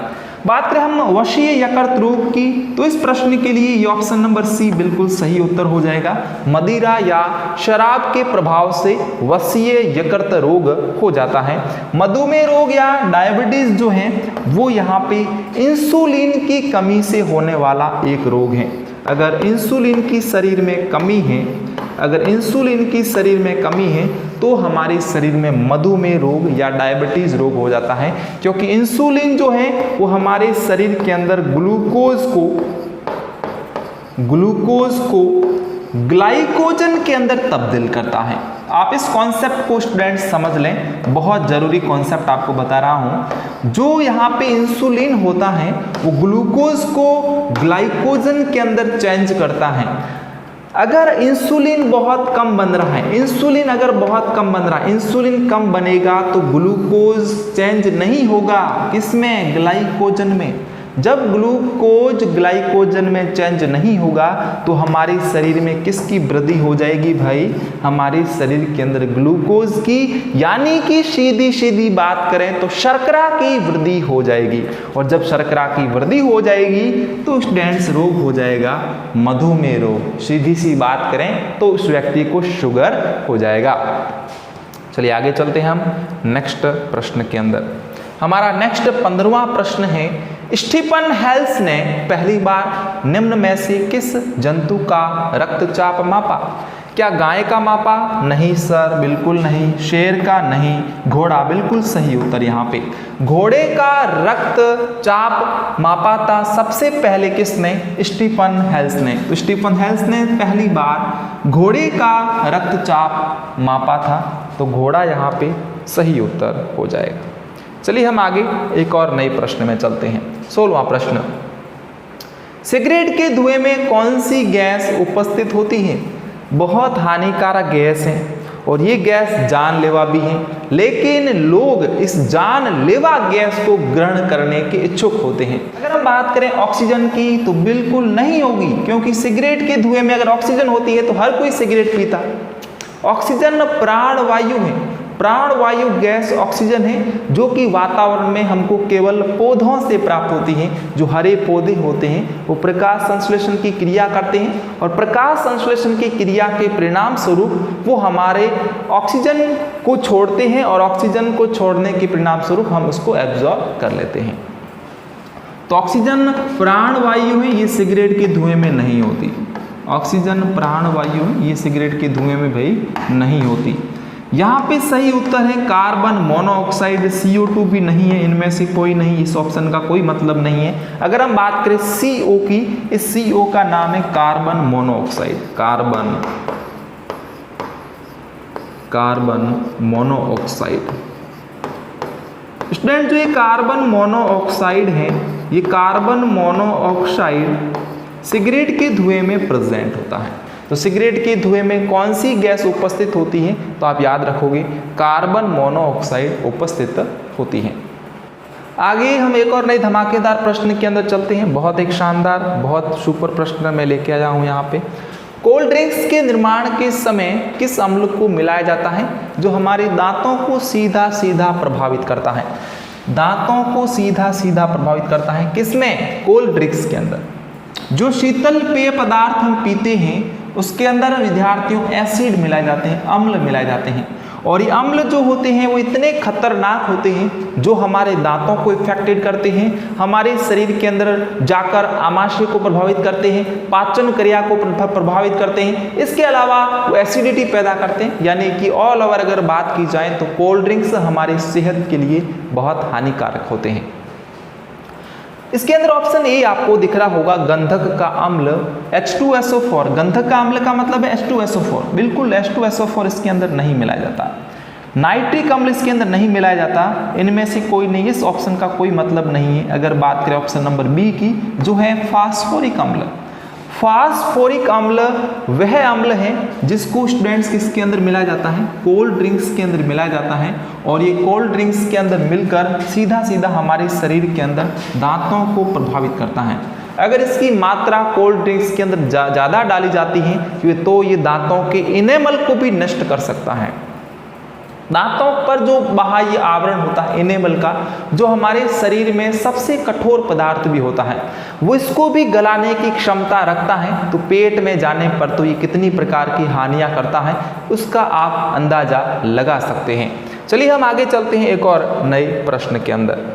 बात करें हम वशीय यकृत रोग की, तो इस प्रश्न के लिए ये ऑप्शन नंबर सी बिल्कुल सही उत्तर हो जाएगा। मदिरा या शराब के प्रभाव से वशीय यकृत रोग हो जाता है। मधुमेह रोग या डायबिटीज जो है वो यहाँ पे इंसुलिन की कमी से होने वाला एक रोग है। अगर इंसुलिन की शरीर में कमी है, अगर इंसुलिन की शरीर में कमी है तो हमारे शरीर में मधुमेह रोग या डायबिटीज रोग हो जाता है, क्योंकि इंसुलिन जो है वो हमारे शरीर के अंदर ग्लूकोज को ग्लाइकोजन के अंदर तब्दील करता है। आप इस कॉन्सेप्ट को स्टूडेंट समझ लें, बहुत जरूरी कॉन्सेप्ट आपको बता रहा हूं। जो यहाँ पे इंसुलिन होता है वो ग्लूकोज को ग्लाइकोजन के अंदर चेंज करता है। अगर इंसुलिन बहुत कम बन रहा है, इंसुलिन अगर बहुत कम बन रहा है, इंसुलिन कम बनेगा तो ग्लूकोज चेंज नहीं होगा, किसमें? ग्लाइकोजन में। जब ग्लूकोज ग्लाइकोजन में चेंज नहीं होगा तो हमारे शरीर में किसकी वृद्धि हो जाएगी भाई? हमारे शरीर के अंदर ग्लूकोज की, यानी कि सीधी सीधी बात करें तो शर्करा की वृद्धि हो जाएगी। और जब शर्करा की वृद्धि हो जाएगी तो स्टूडेंट्स रोग हो जाएगा मधुमेह रोग। सीधी सी बात करें तो उस व्यक्ति को शुगर हो जाएगा। चलिए आगे चलते हैं हम नेक्स्ट प्रश्न के अंदर। हमारा नेक्स्ट 15वां प्रश्न है, स्टीफन हेल्स ने पहली बार निम्न में से किस जंतु का रक्तचाप मापा? क्या गाय का मापा? नहीं सर, बिल्कुल नहीं। शेर का? नहीं। घोड़ा? बिल्कुल सही उत्तर यहाँ पे। घोड़े का रक्तचाप मापा था सबसे पहले किसने? स्टीफन हेल्स ने। तो स्टीफन हेल्स ने पहली बार घोड़े का रक्तचाप मापा था, तो घोड़ा यहाँ पे सही उत्तर हो जाएगा। चलिए हम आगे एक और नए प्रश्न में चलते हैं। 16वां प्रश्न, सिगरेट के धुएं में कौन सी गैस उपस्थित होती है? बहुत हानिकारक गैस है और ये गैस जानलेवा भी है, लेकिन लोग इस जानलेवा गैस को ग्रहण करने के इच्छुक होते हैं। अगर हम बात करें ऑक्सीजन की तो बिल्कुल नहीं होगी, क्योंकि सिगरेट के धुएं में अगर ऑक्सीजन होती है तो हर कोई सिगरेट पीता। ऑक्सीजन प्राणवायु है, प्राणवायु गैस ऑक्सीजन है जो कि वातावरण में हमको केवल पौधों से प्राप्त होती है। जो हरे पौधे होते हैं वो प्रकाश संश्लेषण की क्रिया करते हैं और प्रकाश संश्लेषण की क्रिया के परिणाम स्वरूप वो हमारे ऑक्सीजन को छोड़ते हैं और ऑक्सीजन को छोड़ने के परिणाम स्वरूप हम उसको एब्जॉर्ब कर लेते हैं। तो ऑक्सीजन प्राणवायु है, ये सिगरेट के धुएं में नहीं होती। ऑक्सीजन प्राणवायु है, ये सिगरेट के धुएं में भाई नहीं होती। यहाँ पे सही उत्तर है कार्बन मोनोऑक्साइड। CO2 भी नहीं है, इनमें से कोई नहीं, इस ऑप्शन का कोई मतलब नहीं है। अगर हम बात करें CO की, इस CO का नाम है carbon monoxide. Carbon monoxide. Student जो ये कार्बन मोनोऑक्साइड है, ये कार्बन मोनोऑक्साइड सिगरेट के धुएं में प्रेजेंट होता है। तो सिगरेट के धुएं में कौन सी गैस उपस्थित होती है? तो आप याद रखोगे कार्बन मोनोऑक्साइड उपस्थित होती है। आगे हम एक और नए धमाकेदार प्रश्न के अंदर चलते हैं। बहुत एक शानदार, बहुत सुपर प्रश्न मैं लेके आया हूँ यहाँ पे। कोल्ड ड्रिंक्स के निर्माण के समय किस अम्ल को मिलाया जाता है जो हमारे दांतों को सीधा सीधा प्रभावित करता है? दांतों को सीधा सीधा प्रभावित करता है किसमें? कोल्ड ड्रिंक्स के अंदर। जो शीतल पेय पदार्थ हम पीते हैं उसके अंदर विद्यार्थियों एसिड मिलाए जाते हैं, अम्ल मिलाए जाते हैं, और ये अम्ल जो होते हैं वो इतने खतरनाक होते हैं जो हमारे दांतों को इफेक्टेड करते हैं, हमारे शरीर के अंदर जाकर आमाशय को प्रभावित करते हैं, पाचन क्रिया को प्रभावित करते हैं। इसके अलावा वो एसिडिटी पैदा करते हैं। यानी कि ऑल ओवर अगर बात की जाए तो कोल्ड ड्रिंक्स हमारे सेहत के लिए बहुत हानिकारक होते हैं। इसके अंदर ऑप्शन ए आपको दिख रहा होगा, गंधक का अम्ल H2SO4। गंधक का अम्ल का मतलब है H2SO4, बिल्कुल H2SO4 इसके अंदर नहीं मिलाया जाता। नाइट्रिक अम्ल इसके अंदर नहीं मिलाया जाता। इनमें से कोई नहीं, इस ऑप्शन का कोई मतलब नहीं है। अगर बात करें ऑप्शन नंबर बी की, जो है फास्फोरिक अम्ल। फास्फोरिक अम्ल वह अम्ल है जिसको स्टूडेंट्स किसके अंदर मिलाया जाता है, कोल्ड ड्रिंक्स के अंदर मिलाया जाता है, और ये कोल्ड ड्रिंक्स के अंदर मिलकर सीधा सीधा हमारे शरीर के अंदर दांतों को प्रभावित करता है। अगर इसकी मात्रा कोल्ड ड्रिंक्स के अंदर ज़्यादा डाली जाती है तो ये दांतों के इनेमल को भी नष्ट कर सकता है। दांतों पर जो बाह्य आवरण होता है इनेमल का, जो हमारे शरीर में सबसे कठोर पदार्थ भी होता है, वो इसको भी गलाने की क्षमता रखता है। तो पेट में जाने पर तो ये कितनी प्रकार की हानियां करता है उसका आप अंदाजा लगा सकते हैं। चलिए हम आगे चलते हैं एक और नए प्रश्न के अंदर।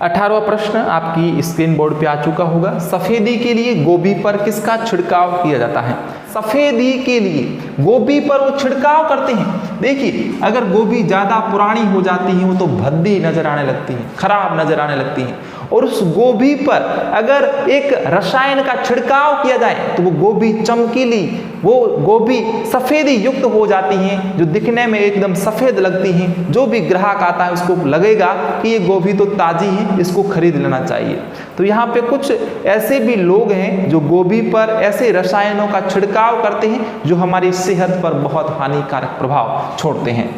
18वां प्रश्न आपकी स्क्रीन बोर्ड पे आ चुका होगा। सफेदी के लिए गोभी पर किसका छिड़काव किया जाता है? सफेदी के लिए गोभी पर वो छिड़काव करते हैं। देखिए, अगर गोभी ज़्यादा पुरानी हो जाती है वो तो भद्दी नजर आने लगती है, खराब नजर आने लगती है, और उस गोभी पर अगर एक रसायन का छिड़काव किया जाए तो वो गोभी चमकीली, वो गोभी सफेदी युक्त हो जाती हैं, जो दिखने में एकदम सफ़ेद लगती हैं। जो भी ग्राहक आता है उसको लगेगा कि ये गोभी तो ताज़ी है, इसको खरीद लेना चाहिए। तो यहाँ पे कुछ ऐसे भी लोग हैं जो गोभी पर ऐसे रसायनों का छिड़काव करते हैं जो हमारी सेहत पर बहुत हानिकारक प्रभाव छोड़ते हैं।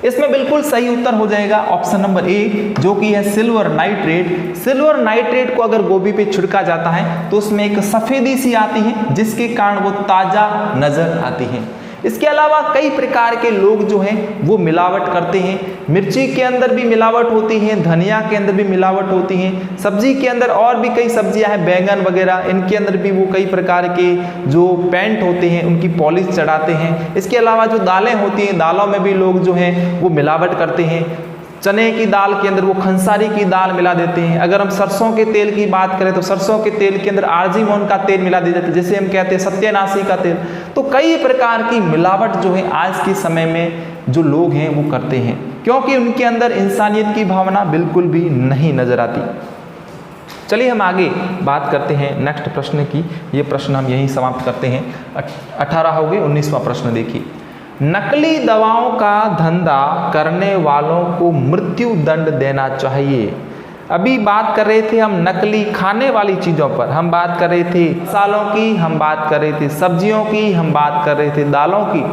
इसमें बिल्कुल सही उत्तर हो जाएगा ऑप्शन नंबर ए, जो कि है सिल्वर नाइट्रेट। सिल्वर नाइट्रेट को अगर गोभी पे छिड़का जाता है तो उसमें एक सफेदी सी आती है जिसके कारण वो ताज़ा नजर आती है। इसके अलावा कई प्रकार के लोग जो हैं वो मिलावट करते हैं। मिर्ची के अंदर भी मिलावट होती है, धनिया के अंदर भी मिलावट होती है, सब्जी के अंदर और भी कई सब्जियां हैं, बैंगन वगैरह, इनके अंदर भी वो कई प्रकार के जो पेंट होते हैं उनकी पॉलिश चढ़ाते हैं। इसके अलावा जो दालें होती हैं, दालों में भी लोग जो हैं वो मिलावट करते हैं। चने की दाल के अंदर वो खंसारी की दाल मिला देते हैं। अगर हम सरसों के तेल की बात करें तो सरसों के तेल के अंदर आर्जिमोन का तेल मिला दिया जाता है, जिसे हम कहते हैं सत्यानाशी का तेल। तो कई प्रकार की मिलावट जो है आज के समय में जो लोग हैं वो करते हैं, क्योंकि उनके अंदर इंसानियत की भावना बिल्कुल भी नहीं नजर आती। चलिए हम आगे बात करते हैं नेक्स्ट प्रश्न की। ये प्रश्न हम यहीं समाप्त करते हैं। 18 हो गए। 19वां प्रश्न देखिए। नकली दवाओं का धंधा करने वालों को मृत्यु दंड देना चाहिए। अभी बात कर रहे थे हम नकली खाने वाली चीज़ों पर, हम बात कर रहे थे मसालों की, हम बात कर रहे थे सब्जियों की, हम बात कर रहे थे दालों की।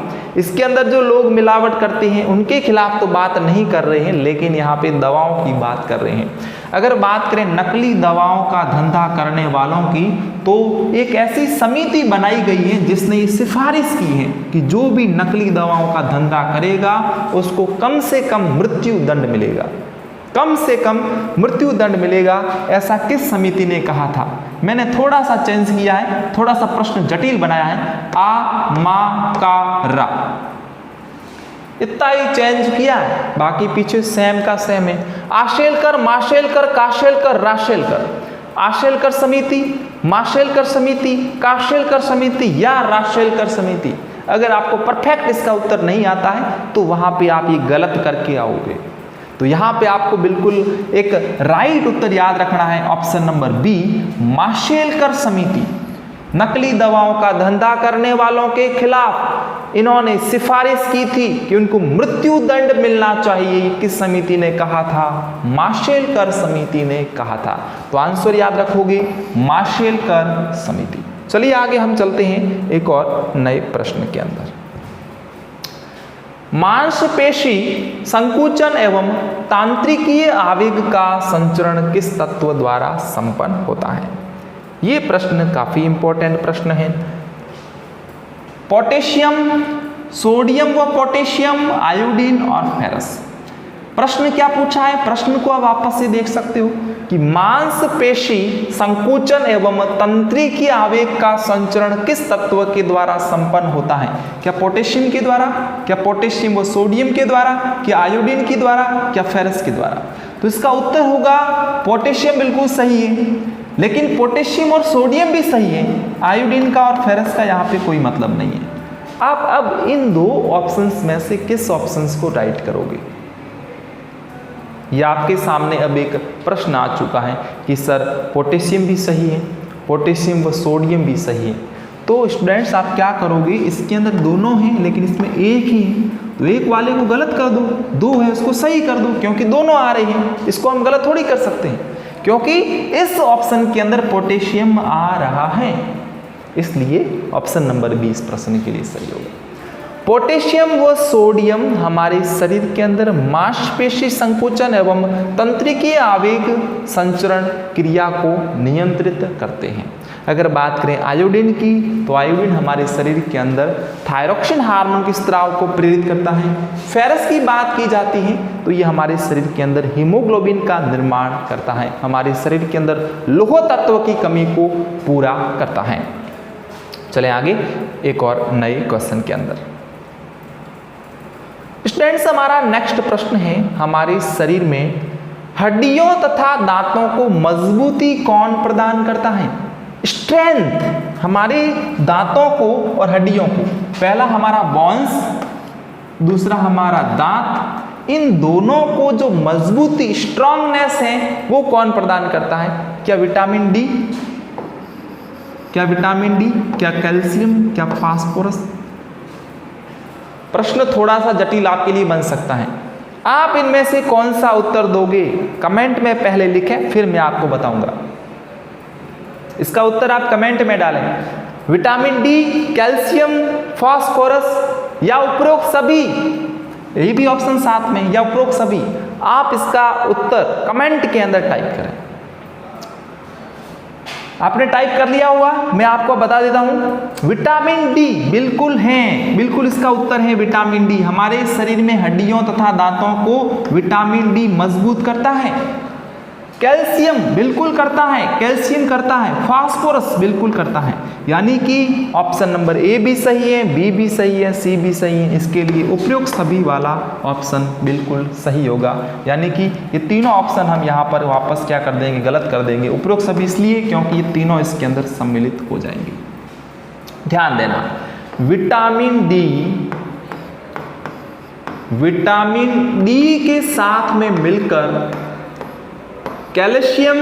इसके अंदर जो लोग मिलावट करते हैं उनके खिलाफ तो बात नहीं कर रहे हैं, लेकिन यहाँ पे दवाओं की बात कर रहे हैं। अगर बात करें नकली दवाओं का धंधा करने वालों की, तो एक ऐसी समिति बनाई गई है जिसने ये सिफारिश की है कि जो भी नकली दवाओं का धंधा करेगा उसको कम से कम मृत्यु दंड मिलेगा, कम से कम मृत्यु दंड मिलेगा। ऐसा किस समिति ने कहा था? मैंने थोड़ा सा चेंज किया है, थोड़ा सा प्रश्न जटिल बनाया है। आ मा का रा, इतना ही चेंज किया है, बाकी पीछे सेम का सेम है। आशेलकर, माशेलकर, काशेलकर, राशेलकर। आशेलकर समिति, माशेलकर समिति, काशेलकर समिति या राशेलकर समिति। अगर आपको परफेक्ट इसका उत्तर नहीं आता है तो वहां पे आप ये गलत करके आओगे। तो यहाँ पे आपको बिल्कुल एक राइट उत्तर याद रखना है, ऑप्शन नंबर बी, माशेलकर समिति। नकली दवाओं का धंधा करने वालों के खिलाफ इन्होंने सिफारिश की थी कि उनको मृत्यु दंड मिलना चाहिए। किस समिति ने कहा था? माशेलकर समिति ने कहा था। तो आंसर याद रखोगे, माशेलकर समिति। चलिए आगे हम चलते हैं एक और नए प्रश्न के अंदर। मांसपेशी संकुचन एवं तांत्रिकीय आवेग का संचरण किस तत्व द्वारा संपन्न होता है? ये प्रश्न काफी इंपॉर्टेंट प्रश्न है। पोटेशियम, सोडियम व पोटेशियम, आयोडीन और फेरस। प्रश्न क्या पूछा है? प्रश्न को आप वापस से देख सकते हो कि मांसपेशी संकुचन एवं तंत्रिकीय आवेग का संचरण किस तत्व के द्वारा संपन्न होता है? क्या पोटेशियम के द्वारा, क्या पोटेशियम व सोडियम के द्वारा, क्या आयोडीन के द्वारा, क्या फेरस के द्वारा? तो इसका उत्तर होगा पोटेशियम बिल्कुल सही है, लेकिन पोटेशियम और सोडियम भी सही है, आयोडीन का और फेरस का यहाँ पे कोई मतलब नहीं है। आप अब इन दो ऑप्शंस में से किस ऑप्शंस को राइट करोगे? या आपके सामने अब एक प्रश्न आ चुका है कि सर पोटेशियम भी सही है, पोटेशियम व सोडियम भी सही है। तो स्टूडेंट्स आप क्या करोगे, इसके अंदर दोनों हैं लेकिन इसमें एक ही है, तो एक वाले को गलत कर दो, दो है उसको सही कर दो, क्योंकि दोनों आ रही हैं, इसको हम गलत थोड़ी कर सकते हैं, क्योंकि इस ऑप्शन के अंदर पोटेशियम आ रहा है, इसलिए ऑप्शन नंबर 20 प्रश्न के लिए सही होगा। पोटेशियम व सोडियम हमारे शरीर के अंदर मांसपेशी संकुचन एवं तंत्रिकीय आवेग संचरण क्रिया को नियंत्रित करते हैं। अगर बात करें आयोडीन की, तो आयोडीन हमारे शरीर के अंदर थायरोक्सिन हार्मोन के स्राव को प्रेरित करता है। फेरस की बात की जाती है तो ये हमारे शरीर के अंदर हीमोग्लोबिन का निर्माण करता है, हमारे शरीर के अंदर लौह तत्व की कमी को पूरा करता है। चले आगे एक और नए क्वेश्चन के अंदर। स्टूडेंट्स हमारा नेक्स्ट प्रश्न है, हमारे शरीर में हड्डियों तथा दांतों को मजबूती कौन प्रदान करता है? स्ट्रेंथ हमारे दांतों को और हड्डियों को, पहला हमारा बोन्स, दूसरा हमारा दांत, इन दोनों को जो मजबूती स्ट्रांगनेस है वो कौन प्रदान करता है? क्या विटामिन डी, क्या विटामिन डी, क्या कैल्शियम, क्या फास्फोरस? प्रश्न थोड़ा सा जटिल आपके लिए बन सकता है, आप इनमें से कौन सा उत्तर दोगे कमेंट में पहले लिखें, फिर मैं आपको बताऊंगा। इसका उत्तर आप कमेंट में डालें, विटामिन डी, कैल्शियम, फास्फोरस या उपरोक्त सभी, यही भी ऑप्शन साथ में, या उपरोक्त सभी। आप इसका उत्तर कमेंट के अंदर टाइप करें। आपने टाइप कर लिया होगा, मैं आपको बता देता हूं, विटामिन डी बिल्कुल है, बिल्कुल इसका उत्तर है विटामिन डी। हमारे शरीर में हड्डियों तथा दांतों को विटामिन डी मजबूत करता है। कैल्शियम बिल्कुल करता है, कैल्शियम करता है। फास्फोरस बिल्कुल करता है, यानी कि ऑप्शन नंबर ए भी सही है, बी भी सही है, सी भी सही है। इसके लिए उपयुक्त सभी वाला ऑप्शन बिल्कुल सही होगा, यानी कि ये तीनों ऑप्शन हम यहाँ पर वापस क्या कर देंगे, गलत कर देंगे। उपयुक्त सभी इसलिए क्योंकि ये तीनों इसके अंदर सम्मिलित हो जाएंगे। ध्यान देना, विटामिन डी के साथ में मिलकर कैल्शियम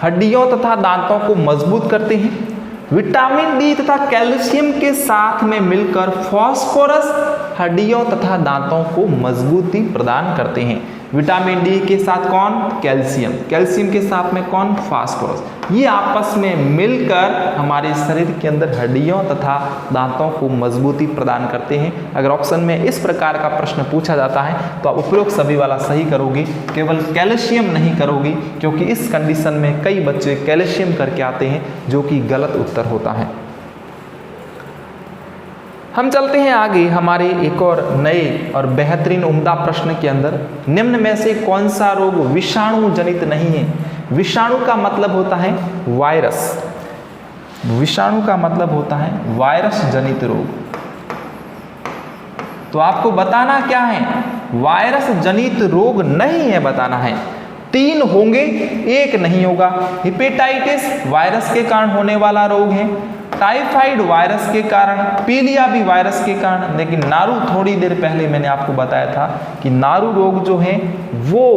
हड्डियों तथा दांतों को मजबूत करते हैं। विटामिन डी तथा कैल्शियम के साथ में मिलकर फास्फोरस हड्डियों तथा दांतों को मजबूती प्रदान करते हैं। विटामिन डी के साथ कौन? कैल्शियम, कैल्शियम के साथ में कौन? फास्फोरस। ये आपस में मिलकर हमारे शरीर के अंदर हड्डियों तथा दांतों को मजबूती प्रदान करते हैं। अगर ऑप्शन में इस प्रकार का प्रश्न पूछा जाता है तो आप उपरोक्त सभी वाला सही करोगे, केवल कैल्शियम नहीं करोगे, क्योंकि इस कंडीशन में कई बच्चे कैल्शियम करके आते हैं, जो कि गलत उत्तर होता है। हम चलते हैं आगे हमारे एक और नए और बेहतरीन उम्दा प्रश्न के अंदर। निम्न में से कौन सा रोग विषाणु जनित नहीं है? विषाणु का मतलब होता है वायरस, विषाणु का मतलब होता है वायरस जनित रोग। तो आपको बताना क्या है? वायरस जनित रोग नहीं है बताना है। 3 होंगे, एक नहीं होगा। हेपेटाइटिस वायरस के कारण होने वाला रोग है, टाइफाइड वायरस के कारण, पीलिया भी वायरस के कारण। लेकिन नारू, थोड़ी देर पहले मैंने आपको बताया था कि नारू रोग जो है वो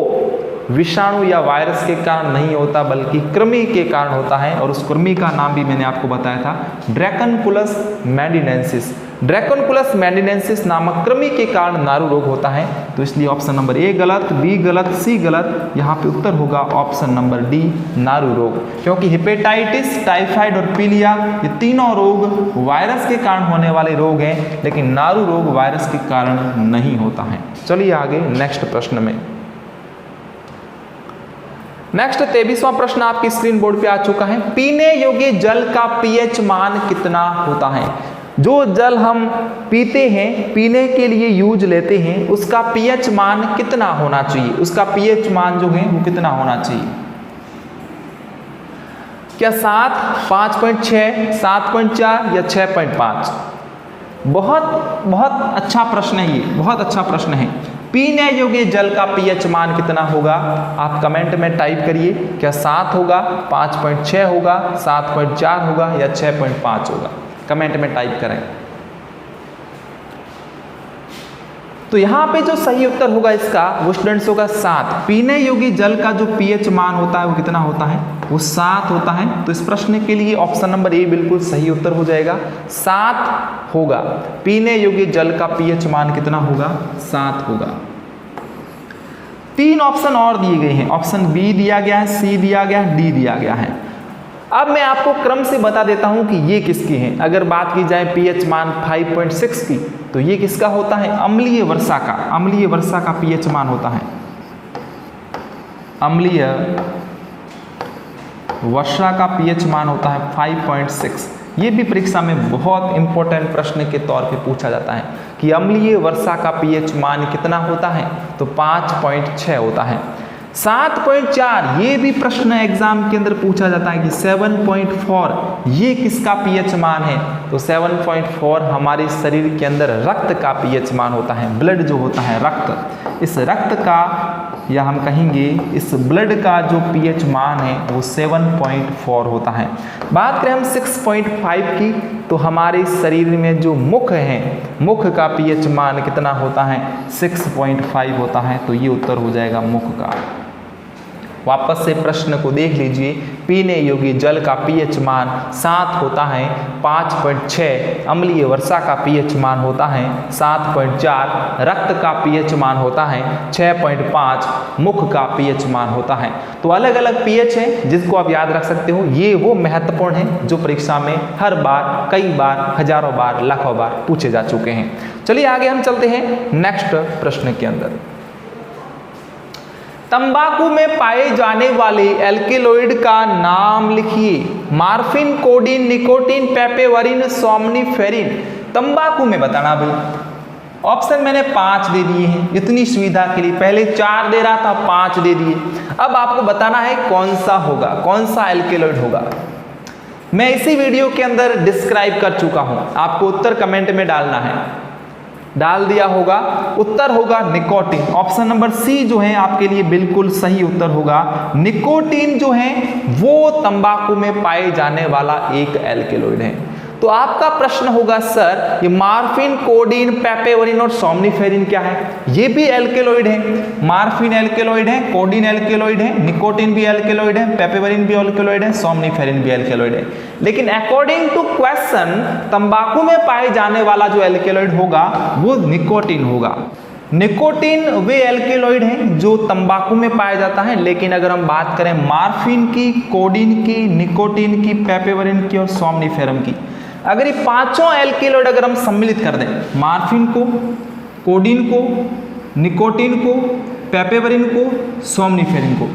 विषाणु या वायरस के कारण नहीं होता, बल्कि कृमि के कारण होता है, और उस कृमि का नाम भी मैंने आपको बताया था, ड्रैकनकुलस मैंडिनेंसिस। ड्रैकनकुलस मैंडिनेंसिस नामक कृमि के कारण नारू रोग होता है। तो इसलिए ऑप्शन नंबर ए गलत, बी गलत, सी गलत। यहाँ पे उत्तर होगा ऑप्शन नंबर डी, नारू रोग, क्योंकि हेपेटाइटिस, टाइफाइड और पीलिया ये तीनों रोग वायरस के कारण होने वाले रोग हैं, लेकिन नारू रोग वायरस के कारण नहीं होता है। चलिए आगे नेक्स्ट प्रश्न में। नेक्स्ट 23वां प्रश्न आपकी स्क्रीन बोर्ड पे आ चुका है। पीने योग्य जल का पीएच मान कितना होता है? जो जल हम पीते हैं, पीने के लिए यूज लेते हैं, उसका पीएच मान कितना होना चाहिए? उसका पीएच मान जो है वो कितना होना चाहिए? क्या 7, 5.6, 7.4 या 6.5? बहुत अच्छा प्रश्न है, ये बहुत अच्छा प्रश्न है। पीने योग्य जल का पीएच मान कितना होगा? आप कमेंट में टाइप करिए, क्या 7 होगा, 5.6 होगा, 7.4 होगा या 6.5 होगा? कमेंट में टाइप करें। तो यहाँ पे जो सही उत्तर होगा इसका वो स्टूडेंट्स होगा 7। पीने योग्य जल का जो पीएच मान होता है वो कितना होता है, वो 7 होता है। तो इस प्रश्न के लिए ऑप्शन नंबर ए बिल्कुल सही उत्तर हो जाएगा, 7 होगा। पीने योग्य जल का पीएच मान कितना होगा, 7 होगा। 3 ऑप्शन और दिए गए हैं, ऑप्शन बी दिया गया है, सी दिया गया है, डी दिया गया है। अब मैं आपको क्रम से बता देता हूं कि ये किसके हैं। अगर बात की जाए पीएच मान 5.6 की, तो ये किसका होता है, अम्लीय वर्षा का। अम्लीय वर्षा का पीएच मान होता है, अम्लीय वर्षा का पीएच मान होता है 5.6। ये भी परीक्षा में बहुत इंपॉर्टेंट प्रश्न के तौर पे पूछा जाता है कि अम्लीय वर्षा का पीएच मान कितना होता है, तो 5.6 होता है। 7.4 ये भी प्रश्न एग्जाम के अंदर पूछा जाता है कि 7.4 ये किसका पीएच मान है, तो 7.4 हमारे शरीर के अंदर रक्त का पीएच मान होता है। ब्लड जो होता है रक्त, इस रक्त का या हम कहेंगे इस ब्लड का जो पीएच मान है वो 7.4 होता है। बात करें हम 6.5 की, तो हमारे शरीर में जो मुख है, मुख का पीएच मान कितना होता है, 6.5 होता है। तो ये उत्तर हो जाएगा मुख का। वापस से प्रश्न को देख लीजिए, पीने योग्य जल का पीएच मान 7 होता है, 5.6 अम्लीय वर्षा का पीएच मान होता है, 7.4 रक्त का पीएच मान होता है, 6.5 मुख का पीएच मान होता है। तो अलग अलग पीएच है जिसको आप याद रख सकते हो। ये वो महत्वपूर्ण है जो परीक्षा में हर बार, कई बार, हजारों बार, लाखों बार पूछे जा चुके हैं। चलिए आगे हम चलते हैं नेक्स्ट प्रश्न के अंदर। तंबाकू में पाए जाने वाले एल्केलॉइड का नाम लिखिए। Morphine, codeine, nicotine, papaverine, somniferine. तंबाकू में बताना भाई। ऑप्शन मैंने 5 दे दिए हैं इतनी सुविधा के लिए, पहले 4 दे रहा था, 5 दे दिए। अब आपको बताना है कौन सा होगा, कौन सा एल्केलॉइड होगा। मैं इसी वीडियो के अंदर डिस्क्राइब कर चुका हूं, आपको उत्तर कमेंट में डालना है, डाल दिया होगा। उत्तर होगा निकोटीन। ऑप्शन नंबर सी जो है आपके लिए बिल्कुल सही उत्तर होगा। निकोटीन जो है वो तंबाकू में पाए जाने वाला एक एल्केलॉइड है। तो आपका प्रश्न होगा सर ये मार्फिन, कोडीन, पेपेवरिन और सोमनिफेरिन क्या है? ये भी एल्केलॉइड है। मार्फिन एल्केलॉइड है, कोडीन एल्केलॉइड है, निकोटीन भी एल्केलॉइड है, पेपेवरिन भी एल्केलॉइड है, सोमनिफेरिन भी एल्केलॉइड है। लेकिन अकॉर्डिंग टू क्वेश्चन तंबाकू में पाए जाने वाला जो एल्केलॉइड होगा वो निकोटीन होगा। निकोटीन वे एल्केलॉइड हैं जो तंबाकू में पाया जाता है। लेकिन अगर हम बात करें मार्फिन की, कोडीन की, निकोटीन की, पेपेवरिन की और सोमनिफेरम की, अगर ये पांचों एल्केलॉइड अगर हम सम्मिलित कर दें, मार्फिन को, कोडीन को, निकोटीन को, पेपेवरिन को, सोमनिफेरिन को,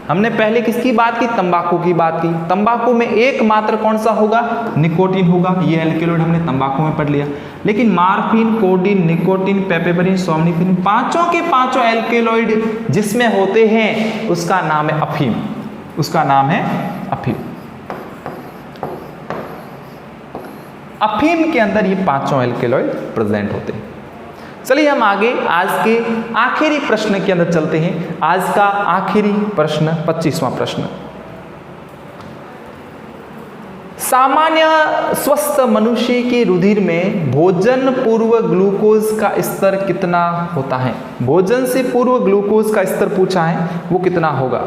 हमने पहले किसकी बात की, तंबाकू की बात की। तंबाकू में एकमात्र कौन सा होगा, निकोटीन होगा। ये एल्केलॉइड हमने तंबाकू में पढ़ लिया। लेकिन मार्फिन, कोडीन, निकोटीन, पेपेवरिन, सोमनिफेरिन पांचों के पांचों एल्केलॉइड जिसमें होते हैं उसका नाम है अफीम, उसका नाम है अफीम। अफीम के अंदर ये पांचों एल्केलॉइड प्रेजेंट होते हैं। चलिए हम आगे आज के आखिरी प्रश्न के अंदर चलते हैं। आज का आखिरी प्रश्न 25वां प्रश्न। सामान्य स्वस्थ मनुष्य के रुधिर में भोजन पूर्व ग्लूकोज का स्तर कितना होता है? भोजन से पूर्व ग्लूकोज का स्तर पूछा है, वो कितना होगा?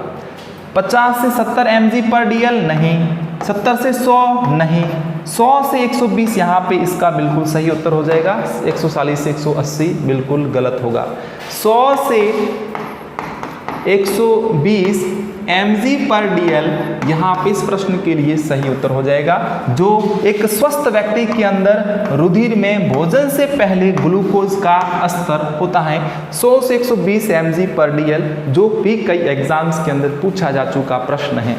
50 से 70 mg/dl नहीं, 70 से 100 नहीं, 100 से 120 यहाँ पे इसका बिल्कुल सही उत्तर हो जाएगा। 140 से 180 बिल्कुल गलत होगा। 100 से 120 mg/dl यहाँ पे इस प्रश्न के लिए सही उत्तर हो जाएगा। जो एक स्वस्थ व्यक्ति के अंदर रुधिर में भोजन से पहले ग्लूकोज का स्तर होता है 100 से 120 mg/dl, जो भी कई एग्जाम्स के अंदर पूछा जा चुका प्रश्न है।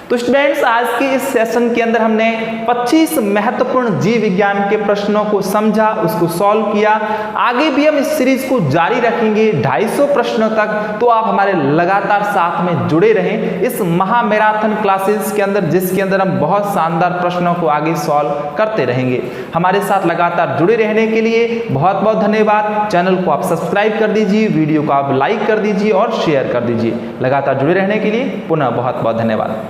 तो स्टूडेंट्स आज के इस सेशन के अंदर हमने 25 महत्वपूर्ण जीव विज्ञान के प्रश्नों को समझा, उसको सॉल्व किया। आगे भी हम इस सीरीज को जारी रखेंगे 250 प्रश्नों तक। तो आप हमारे लगातार साथ में जुड़े रहें इस महा मैराथन क्लासेस के अंदर, जिसके अंदर हम बहुत शानदार प्रश्नों को आगे सॉल्व करते रहेंगे। हमारे साथ लगातार जुड़े रहने के लिए बहुत बहुत धन्यवाद। चैनल को आप सब्सक्राइब कर दीजिए, वीडियो को आप लाइक कर दीजिए और शेयर कर दीजिए। लगातार जुड़े रहने के लिए पुनः बहुत बहुत धन्यवाद।